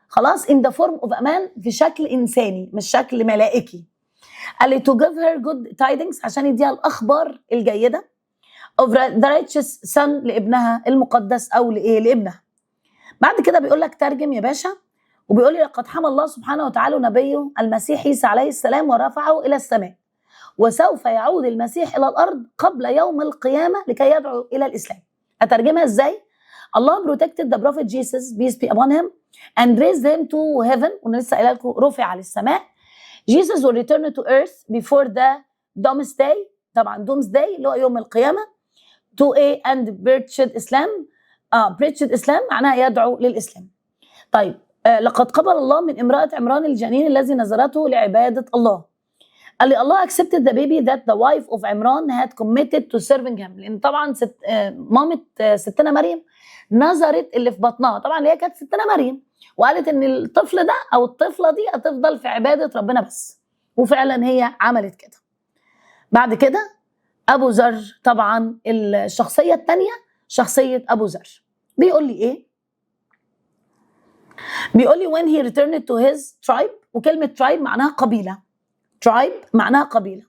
خلاص in the form of a man، في شكل انساني مش شكل ملائكي؟ قال لي to give her good tidings، عشان يديها الاخبار الجيده of the righteous son، لابنها المقدس او لابنها. بعد كده بيقول لك ترجم يا باشا، وبيقول لي لقد حمى الله سبحانه وتعالى نبيه المسيح عيسى عليه السلام ورفعه الى السماء، وسوف يعود المسيح الى الارض قبل يوم القيامه لكي يدعو الى الاسلام. اترجمها ازاي؟ الله protected the prophet Jesus peace be upon him and raised him to heaven، وانا لسه قايله لكم رفع للسماء. Jesus will return to earth before the doomsday، طبعا doomsday اللي هو يوم القيامه، to a and preached Islam. preached Islam معناها يدعو للإسلام. طيب لقد قبل الله من امرأة عمران الجنين الذي نذرته لعبادة الله. قال لي الله accepted the baby that the wife of Imran had committed to serving him، لأن طبعا مامة ستنا مريم نظرت اللي في بطنها، طبعا اللي هي كانت ستنا مريم، وقالت ان الطفل ده او الطفلة دي هتفضل في عبادة ربنا بس، وفعلا هي عملت كده. بعد كده أبو ذر، طبعا الشخصية الثانية شخصية أبو ذر، بيقول لي إيه؟ بيقول لي when he returned to his tribe، وكلمة tribe معناها قبيلة. tribe معناها قبيلة.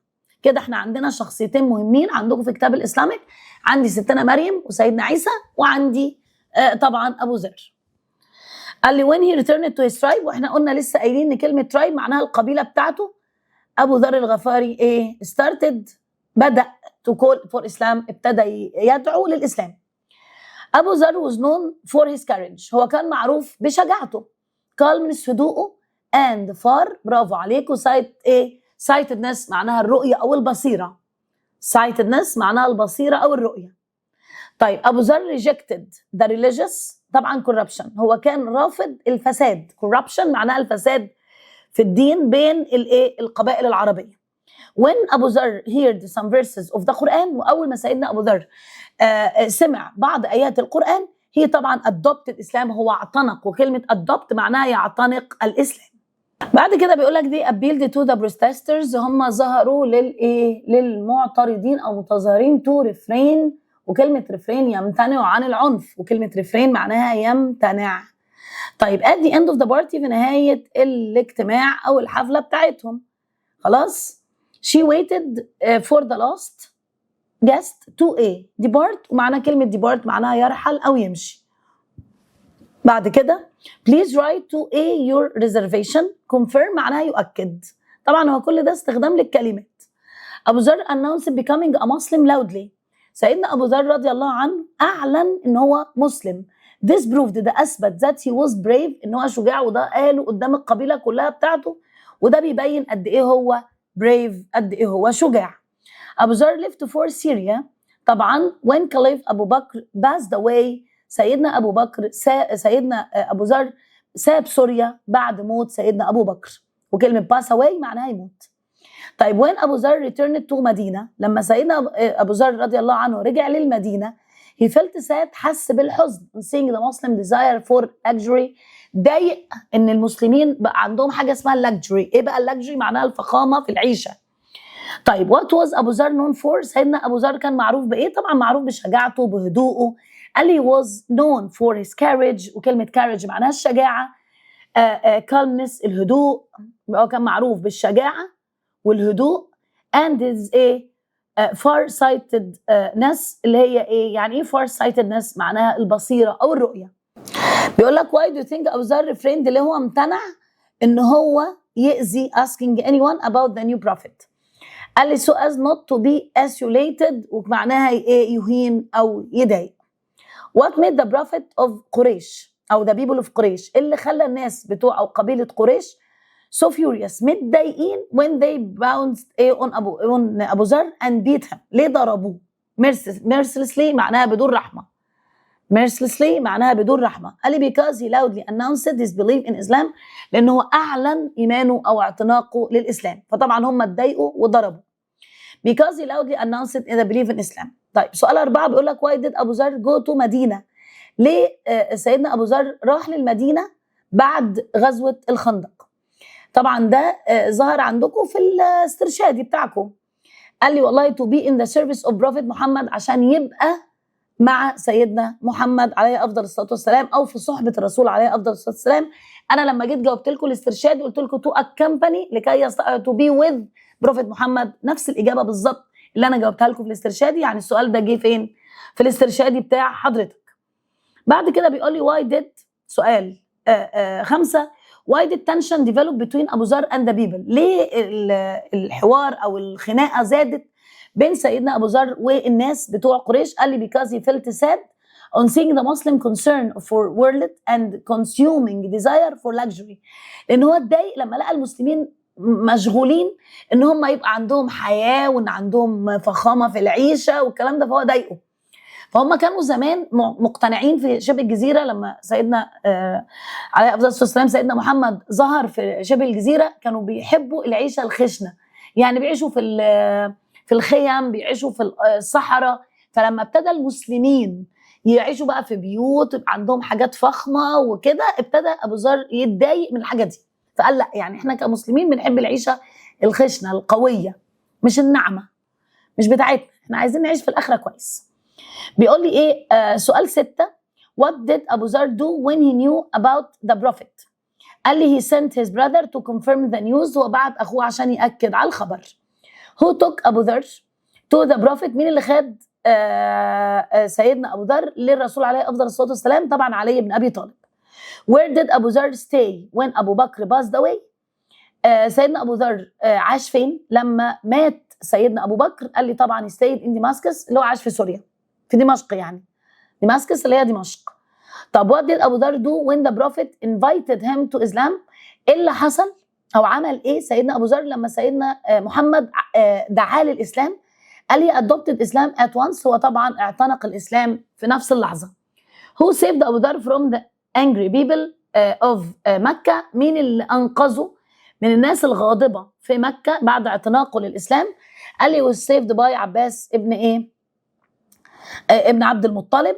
كده احنا عندنا شخصيتين مهمين عندكم في كتاب الإسلامك، عندي ستنا مريم وسيدنا عيسى، وعندي طبعا أبو ذر. قال لي when he returned to his tribe، واحنا قلنا لسه قايلين ان كلمة tribe معناها القبيلة بتاعته. أبو ذر الغفاري إيه؟ started، بدأ to call for Islam، ابتدى يدعو للإسلام. أبو ذر was known for his courage. هو كان معروف بشجاعته. calmness هدوءه and far برافو عليكم sightedness معناها الرؤية أو البصيرة. sightedness معناها البصيرة أو الرؤية. طيب أبو ذر rejected the religious طبعا corruption. هو كان رافض الفساد. corruption معناها الفساد في الدين بين القبائل العربية. when أبو ذر heard some verses of the Quran وأول ما سيدنا أبو ذر سمع بعض آيات القرآن هي طبعا adopt الإسلام. هو اعتنق وكلمة adopt معناها يعتنق الإسلام. بعد كده بيقول لك دي appealed to the protesters. هم ظهروا للمعترضين أو متظاهرين to refrain وكلمة refrain يمتنع عن العنف وكلمة refrain معناها يمتنع. طيب at the end of the party في نهاية الاجتماع أو الحفلة بتاعتهم خلاص she waited for the last guest to depart ومعنى كلمة depart معناها يرحل أو يمشي. بعد كده please write to your reservation confirm معناها يؤكد. طبعا هو كل ده استخدام للكلمات. أبو ذر announced becoming a Muslim loudly. سيدنا أبو ذر رضي الله عنه أعلن إن هو مسلم. this proved ده أثبت that he was brave إن هو شجاع وده قاله قدام القبيلة كلها بتاعته وده بيبين قد إيه هو brave قد إيه هو شجاع. أبو ذر left for Syria. طبعا when Caliph أبو بكر passed away سيدنا أبو ذر ساب سوريا بعد موت سيدنا أبو بكر وكلمة pass away معناها يموت. طيب when أبو ذر returned to مدينة لما سيدنا أبو ذر رضي الله عنه رجع للمدينة he felt sad حس بالحزن seeing the Muslim desire for luxury. ضايق إن المسلمين بقى عندهم حاجة اسمها luxury. إيه بقى luxury؟ معناها الفخامة في العيشة. طيب what was أبو ذر known for؟ سيدنا أبو ذر كان معروف بإيه؟ طبعا معروف بشجاعته بهدوءه. قال لي was known for his courage وكلمة courage معناها الشجاعة. calmness الهدوء. هو كان معروف بالشجاعة والهدوء and his far sightedness اللي هي يعني ايه far sightedness؟ معناها البصيرة أو الرؤية. بيقول لك why do you think أبو ذر refrained اللي هو امتنع إن هو يأذي asking anyone about the new prophet. قال لي so as not to be isolated ومعناها يهين أو يضايق. What made the prophet of قريش أو the people of قريش اللي خلى الناس بتوع أو قبيلة قريش so furious متضايقين when they bounced on أبو ذر and beat him. ليه ضربوه؟ mercilessly معناها بدون رحمة. mercilessly معناها بدون رحمة. قال لي because he loudly announced his belief in Islam لأنه أعلن إيمانه أو اعتناقه للإسلام فطبعا هم اتضايقوا وضربوا. because he loudly announced the belief in Islam. طيب سؤال 4 بيقول لك why did أبو ذر go to مدينة؟ ليه سيدنا أبو ذر راح للمدينة بعد غزوة الخندق؟ طبعا ده ظهر عندكم في الاسترشادي بتاعكم. قال لي والله to be in the service of Prophet محمد عشان يبقى مع سيدنا محمد عليه أفضل الصلاة والسلام أو في صحبة الرسول عليه أفضل الصلاة والسلام. أنا لما جيت جاوبت لكم الاسترشاد قلت لكم to accompany لكي to be with Prophet محمد نفس الإجابة بالظبط اللي أنا جاوبتها لكم في الاسترشادي. يعني السؤال ده جه فين؟ في الاسترشادي بتاع حضرتك. بعد كده بيقول لي why did سؤال 5 why did tension develop between أبو ذر and the people؟ ليه الحوار أو الخناقة زادت بين سيدنا أبو ذر والناس بتوع قريش؟ قال لي because he felt sad on seeing the Muslim concern for world and consuming desire for luxury. لأن هو اتضايق لما لقى المسلمين مشغولين إن هم يبقى عندهم حياة وإن عندهم فخامة في العيشة والكلام ده فهو ضايقه. فهم كانوا زمان مقتنعين في شبه الجزيرة لما سيدنا عليه أفضل الصلاة والسلام سيدنا محمد ظهر في شبه الجزيرة كانوا بيحبوا العيشة الخشنة. يعني بيعيشوا في الخيم بيعيشوا في الصحراء. فلما ابتدى المسلمين يعيشوا بقى في بيوت يبقى عندهم حاجات فخمة وكده ابتدى أبو ذر يتضايق من الحاجة دي فقال لا يعني احنا كمسلمين بنحب العيشة الخشنة القوية مش الناعمة مش بتاعتنا احنا عايزين نعيش في الآخرة كويس. بيقول لي ايه سؤال 6 what did أبو ذر do when he knew about the prophet؟ قال لي he sent his brother to confirm the news. هو بعت أخوه عشان يأكد على الخبر. who took أبو ذر to the prophet؟ مين اللي خد سيدنا أبو ذر للرسول عليه أفضل الصلاة والسلام؟ طبعا علي بن أبي طالب. where did أبو ذر stay when أبو بكر passed away؟ سيدنا أبو ذر عاش فين لما مات سيدنا أبو بكر؟ قال لي طبعا stayed in Damascus اللي هو عاش في سوريا في دمشق يعني دمشق اللي هي دمشق. طب what did أبو ذر do when the prophet invited him to Islam؟ إيه اللي حصل أو عمل إيه سيدنا أبو ذر لما سيدنا محمد دعاه للإسلام؟ قال لي adopted Islam at once. هو طبعا اعتنق الإسلام في نفس اللحظة. Who saved أبو ذر from the angry people of مكة؟ مين اللي أنقذه من الناس الغاضبة في مكة بعد اعتناقه للإسلام؟ قال لي was saved by عباس ابن إيه؟ ابن عبد المطلب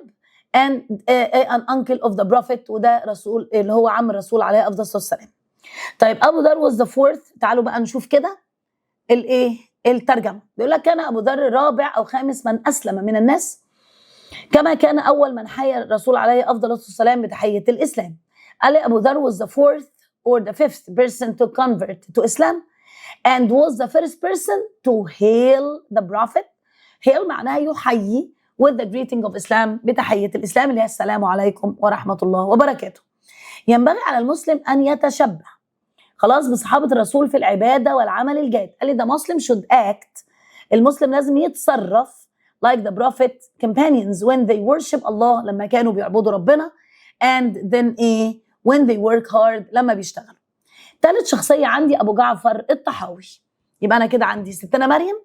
and an uncle of the prophet، وده رسول اللي هو عم الرسول عليه أفضل الصلاة والسلام. طيب أبو ذر was the fourth. تعالوا بقى نشوف كده الإيه؟ الترجمة. بيقول لك كان أبو ذر رابع أو خامس من أسلم من الناس، كما كان أول من حيا الرسول عليه أفضل الصلاة والسلام بتحية الإسلام. قال لي أبو ذر was the fourth or the fifth person to convert to Islam and was the first person to hail the prophet. hail معناها يحيي with the greeting of Islam، بتحية الإسلام اللي هي السلام عليكم ورحمة الله وبركاته. ينبغي على المسلم أن يتشبه خلاص بصحابة الرسول في العبادة والعمل الجاد. قال لي the Muslim should act، المسلم لازم يتصرف like the prophet companions when they worship الله، لما كانوا بيعبدوا ربنا، and then when they work hard، لما بيشتغلوا. ثالث شخصية عندي أبو جعفر الطحاوي. يبقى أنا كده عندي ستنا مريم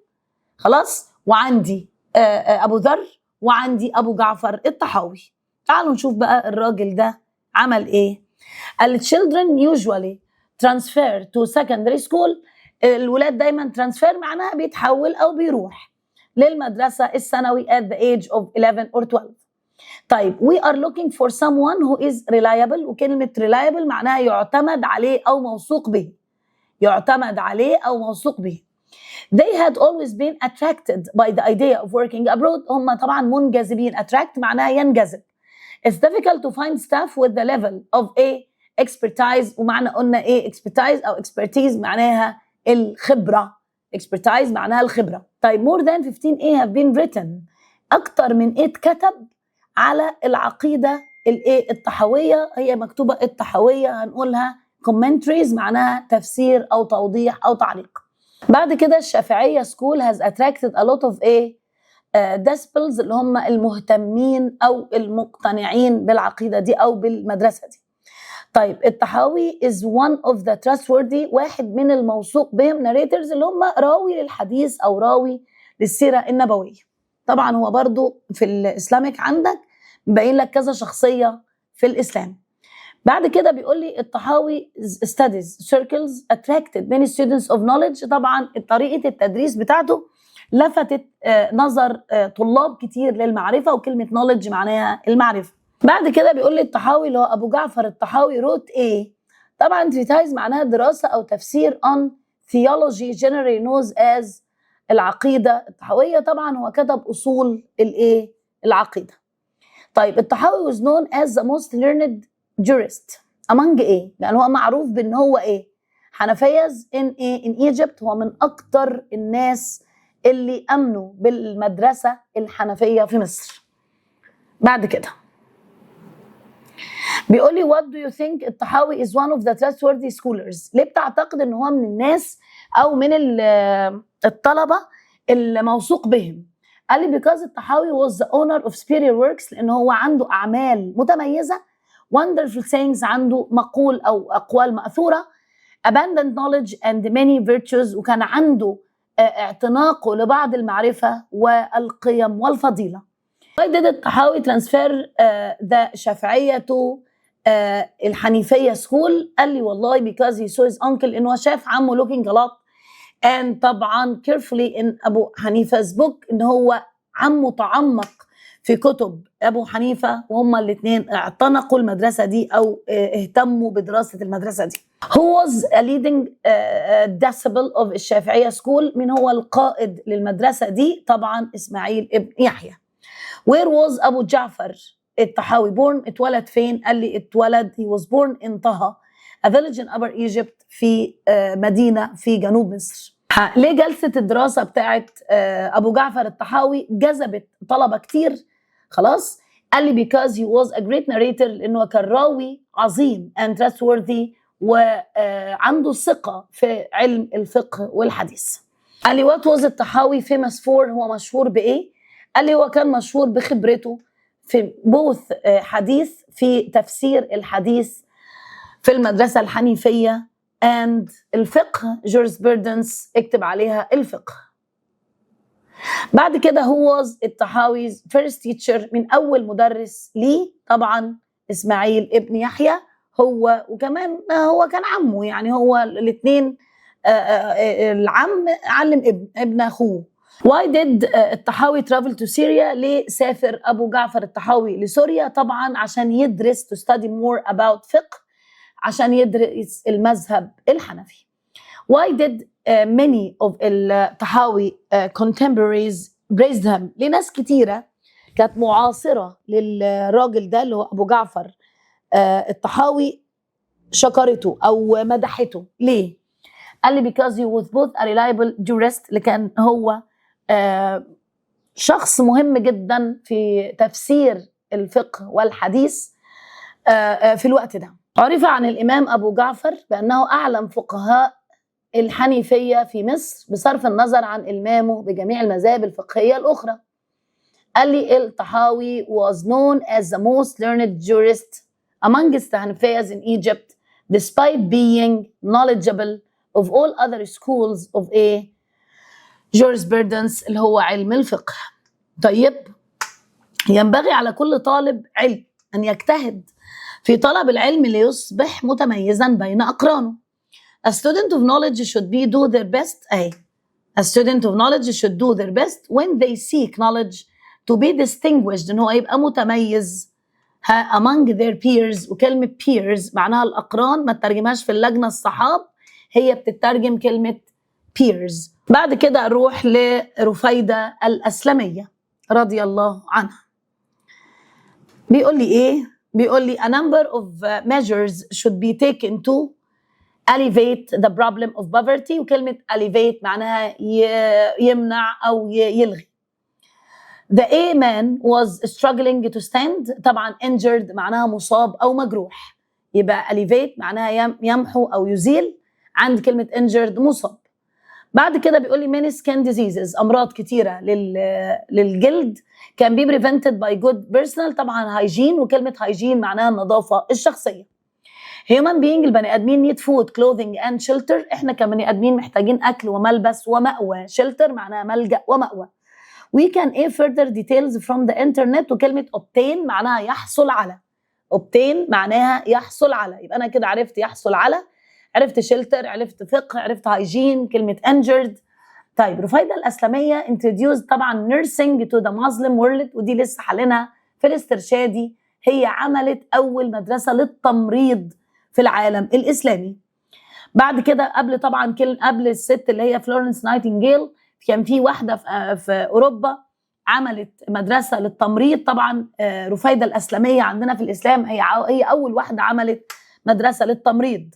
خلاص، وعندي أبو ذر، وعندي أبو جعفر الطحاوي. تعالوا نشوف بقى الراجل ده عمل إيه. قال children usually transfer to secondary school، الولاد دايما transfer معناها بيتحول أو بيروح للمدرسة الثانوي at the age of 11 or 12. طيب we are looking for someone who is reliable، وكلمة reliable معناها يعتمد عليه أو موثوق به، يعتمد عليه أو موثوق به. They had always been attracted by the idea of working abroad، هم طبعا منجذبين. attract معناها ينجذب. It's difficult to find staff with the level of expertise، ومعنى قلنا expertise أو expertise معناها الخبرة، expertise معناها الخبرة. طيب more than 15 have been written، أكتر من اتكتب على العقيدة الطحاوية، هي مكتوبة الطحاوية، هنقولها commentaries معناها تفسير أو توضيح أو تعليق. بعد كده الشافعية school has attracted a lot of disciples، اللي هم المهتمين أو المقتنعين بالعقيدة دي أو بالمدرسة دي. طيب الطحاوي is one of the trustworthy، واحد من الموثوق بهم narrators، اللي هم راوي للحديث أو راوي للسيرة النبوية. طبعا هو برضو في الإسلامك عندك مبين لك كذا شخصية في الإسلام. بعد كده بيقول لي الطحاوي studies circles attracted many students of knowledge، طبعا طريقة التدريس بتاعته لفتت نظر طلاب كتير للمعرفة، وكلمة knowledge معناها المعرفة. بعد كده بيقول لي الطحاوي اللي هو أبو جعفر الطحاوي wrote طبعا treatise معناها دراسة أو تفسير on theology generally known as العقيدة الطحاوية. طبعا هو كتب أصول العقيدة. طيب الطحاوي was known as the most learned jurist among لأن هو معروف بأن هو حنفيز in Egypt، هو من أكتر الناس اللي أمنوا بالمدرسة الحنفية في مصر. بعد كده بيقول لي what do you think الطحاوي is one of the trustworthy scholars، ليه بتعتقد ان هو من الناس او من الطلبة اللي موثوق بهم؟ قال لي because الطحاوي was the owner of superior works، لان هو عنده اعمال متميزة، wonderful sayings عنده مقول او اقوال مأثورة، abundant knowledge and many virtues، وكان عنده اعتناقه لبعض المعرفة والقيم والفضيلة. Why did الطحاوي transfer the شافعية to الحنيفية school؟ قال لي والله because he saw his uncle، إنه شاف عمه looking a lot and طبعا carefully in أبو حنيفة book، إن هو عمه تعمق في كتب أبو حنيفة، وهما الاثنين اعتنقوا المدرسة دي أو اهتموا بدراسة المدرسة دي. Who was a leading disciple of الشافعية school؟ من هو القائد للمدرسة دي؟ طبعا إسماعيل ابن يحيى. Where was أبو جعفر الطحاوي born؟ اتولد فين؟ قال لي اتولد he was born in طه a village in Upper Egypt، في مدينة في جنوب مصر. ليه جلسة الدراسة بتاعت أبو جعفر الطحاوي جذبت طلبة كتير؟ خلاص قال لي because he was a great narrator، لأنه كان راوي عظيم and trustworthy، وعنده ثقة في علم الفقه والحديث. قال لي what was الطحاوي famous for؟ هو مشهور بإيه؟ قال لي هو كان مشهور بخبرته في بوث حديث في تفسير الحديث في المدرسة الحنيفية and الفقه jurisprudence اكتب عليها الفقه. بعد كده هو الطحاوي's first teacher من أول مدرس ليه طبعا إسماعيل ابن يحيى، هو وكمان هو كان عمه، يعني هو الاثنين العم علم ابن أخوه. Why did الطحاوي travel to Syria؟ ليه سافر أبو جعفر الطحاوي لسوريا؟ طبعا عشان يدرس to study more about فقه، عشان يدرس المذهب الحنفي. Why did many of الطحاوي contemporaries praised him؟ لناس كتيرة كانت معاصرة للراجل ده اللي هو أبو جعفر الطحاوي شكرته أو مدحته. ليه؟ قال لي because he was both a reliable jurist، اللي كان هو شخص مهم جدا في تفسير الفقه والحديث في الوقت ده. عرف عن الإمام أبو جعفر بأنه أعلم فقهاء الحنيفية في مصر بصرف النظر عن إلمامه بجميع المذاهب الفقهية الأخرى. قال لي الطحاوي was known as the most learned jurist amongst the Hanifiyas in Egypt despite being knowledgeable of all other schools of jurisprudence اللي هو علم الفقه. طيب، ينبغي على كل طالب علم أن يجتهد في طلب العلم ليصبح متميزا بين أقرانه. A student of knowledge should do their best. A student of knowledge should do their best when they seek knowledge to be distinguished، إن هو يبقى متميز among their peers. وكلمة peers معناها الأقران، ما تترجمهاش في اللجنة الصحاب، هي بتترجم كلمة peers. بعد كده أروح لرفيدة الأسلمية رضي الله عنها. بيقول لي إيه؟ بيقول لي a number of measures should be taken to alleviate the problem of poverty. وكلمة alleviate معناها يمنع أو يلغي. The A man was struggling to stand، طبعا injured معناها مصاب أو مجروح، يبقى alleviate معناها يمحو أو يزيل، عند كلمة injured مصاب. بعد كده بيقول لي many skin diseases، أمراض كتيرة للجلد can be prevented by good personal، طبعا hygiene، وكلمة hygiene معناها النظافة الشخصية. human being، البني آدمين need food clothing and shelter، احنا كبني آدمين محتاجين أكل وملبس ومأوى. shelter معناها ملجأ ومأوى. we can further details from the internet، وكلمة obtain معناها يحصل على. obtain معناها يحصل على، يبقى أنا كده عرفت يحصل على، عرفت shelter، عرفت فقه، عرفت hygiene، كلمة injured. طيب، رفيدة الأسلمية introduced طبعا nursing to the Muslim world، ودي لسه حالنا في الاسترشادي. هي عملت أول مدرسة للتمريض في العالم الإسلامي. بعد كده قبل الست اللي هي فلورنس نايتنجيل، كان في واحدة في أوروبا عملت مدرسة للتمريض. طبعا رفيدة الأسلمية عندنا في الإسلام هي أول واحدة عملت مدرسة للتمريض.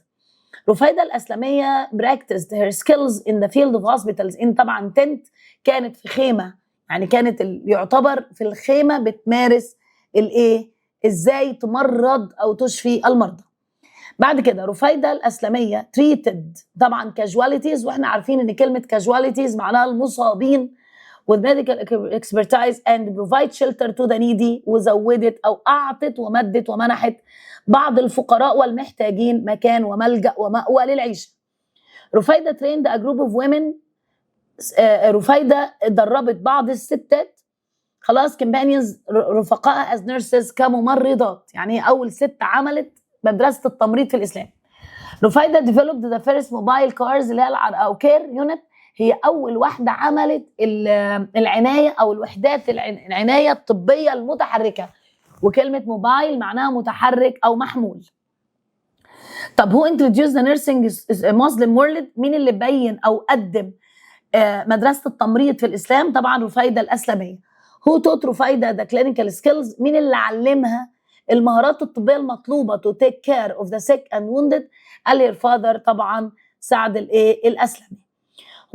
رفيدة الأسلمية practiced her skills in the field of hospitals. إن طبعا تنت كانت في خيمة، يعني كانت يعتبر في الخيمة بتمارس إزاي تمرض أو تشفي المرضى. بعد كده رفيدة الأسلمية treated طبعا casualties، واحنا عارفين ان كلمة casualties معناها المصابين with medical expertise and provide shelter to the needy، وزودت أو أعطت ومدت ومنحت بعض الفقراء والمحتاجين مكان وملجأ ومأوى للعيشة. رفيدة trained a group of women، رفيدة دربت بعض الستات خلاص companions رفقاء as nurses كممرضات، يعني أول ست عملت مدرسة التمريض في الإسلام. رفيدة developed the first mobile cars اللي هي أو care unit، هي أول واحدة عملت العناية أو الوحدات العناية الطبية المتحركة، وكلمة موبايل معناها متحرك أو محمول. طب هو introduced the nursing Muslim world، مين اللي بين أو قدم مدرسة التمريض في الإسلام؟ طبعا رفيدة الأسلمية. هو taught رفيدة the clinical skills، مين اللي علمها المهارات الطبية المطلوبة to take care of the sick and wounded؟ قال لي father طبعا سعد الأسلمي.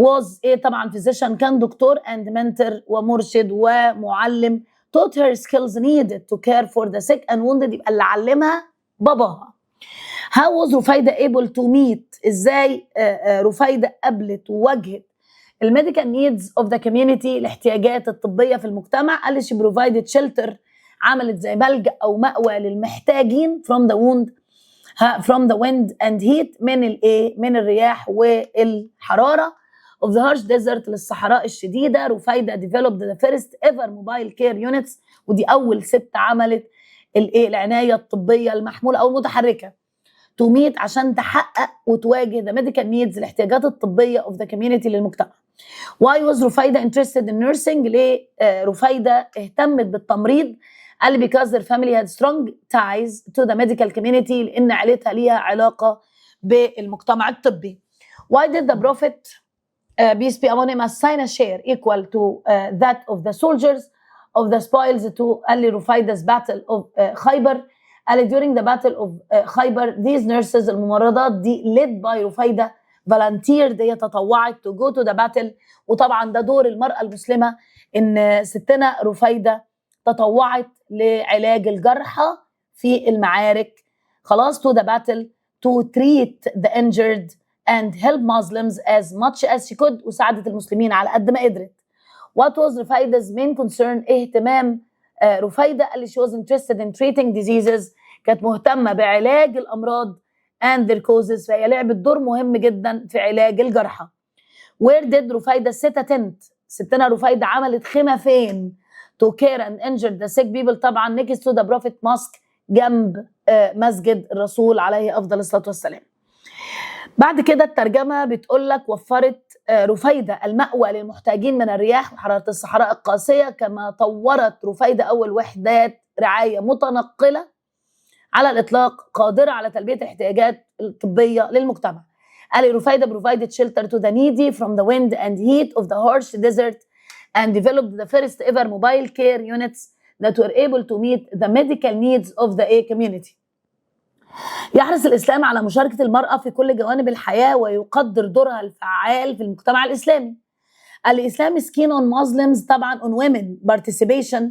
was طبعا physician، كان دكتور and mentor ومرشد ومعلم. taught her skills needed to care for the sick and wounded، يبقى اللي علمها باباها. how was رفيدة able to meet، ازاي رفيدة قابلت وواجهت الميديكال needs of the community، الاحتياجات الطبية في المجتمع؟ قال لي she provided shelter عملت زي ملجأ او مأوى للمحتاجين from the wind and heat من الرياح والحراره of the harsh desert للصحراء الشديده. رفيده developed the first ever mobile care units، ودي اول ست عملت العنايه الطبيه المحموله او المتحركه to meet عشان تحقق وتواجه the medical needs الاحتياجات الطبيه of the community للمجتمع. Why was رفيده interested in nursing؟ ليه رفيده اهتمت بالتمريض؟ قال لي because their family had strong ties to the medical community، لان عائلتها ليها علاقه بالمجتمع الطبي. Why did the prophet peace be upon him assign a share equal to that of the soldiers of the spoils to قال لي رفيده's battle of خيبر؟ قال لي during the battle of خيبر these nurses الممرضات دي led by رفيده volunteered، هي تطوعت to go to the battle. وطبعا ده دور المرأة المسلمة ان ستنا رفيده تطوعت لعلاج الجرحى في المعارك، خلاص to the battle to treat the injured and help Muslims as much as she could، وساعدت المسلمين على قد ما قدرت. What was رفيده's main concern؟ اهتمام رفيده؟ قال لي she was interested in treating diseases، كانت مهتمه بعلاج الامراض and their causes، فهي لعبت دور مهم جدا في علاج الجرحى. Where did رفيده set a tent؟ ستنا رفيده عملت خيمه فين؟ to care and injure the sick people، طبعا next to the prophet mosque، جنب مسجد الرسول عليه افضل الصلاه والسلام. بعد كده الترجمه بتقول لك وفرت رفيده المأوى للمحتاجين من الرياح وحراره الصحراء القاسيه، كما طورت رفيده اول وحدات رعايه متنقله على الاطلاق قادره على تلبيه الاحتياجات الطبيه للمجتمع. قال رفيده provided shelter to the needy from the wind and heat of the harsh desert and developed the first ever mobile care units that were able to meet the medical needs of the community. يحرص الإسلام على مشاركة المرأة في كل جوانب الحياة ويقدر دورها الفعال في المجتمع الإسلامي. الإسلام is keen on Muslims طبعا on women participation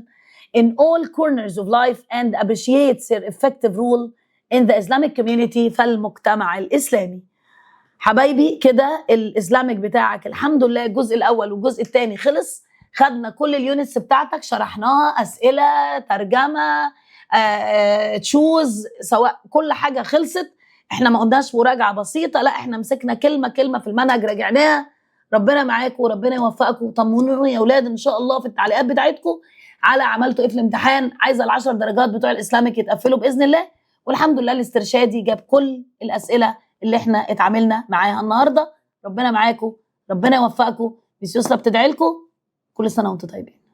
in all corners of life and appreciates their effective role in the Islamic community في المجتمع الإسلامي. حبايبي كده الإسلامك بتاعك الحمد لله الجزء الأول والجزء الثاني خلص، خدنا كل اليونتس بتاعتك شرحناها، أسئلة، ترجمة، تشوز، سواء كل حاجة خلصت. احنا ما قلناش مراجعة بسيطة، لا احنا مسكنا كلمة كلمة في المنهج راجعناها. ربنا معاكم وربنا يوفقكم، وطمنوني يا اولاد ان شاء الله في التعليقات بتاعتكم على عملتوا ايه في الامتحان. عايزة ال10 درجات بتوع الاسلامك يتقفلوا باذن الله، والحمد لله الاسترشادي جاب كل الاسئلة اللي احنا اتعاملنا معاها النهارده. ربنا معاكم، ربنا يوفقكم، ميس يسرا بتدعي لكم. كل سنة وانتم طيبين.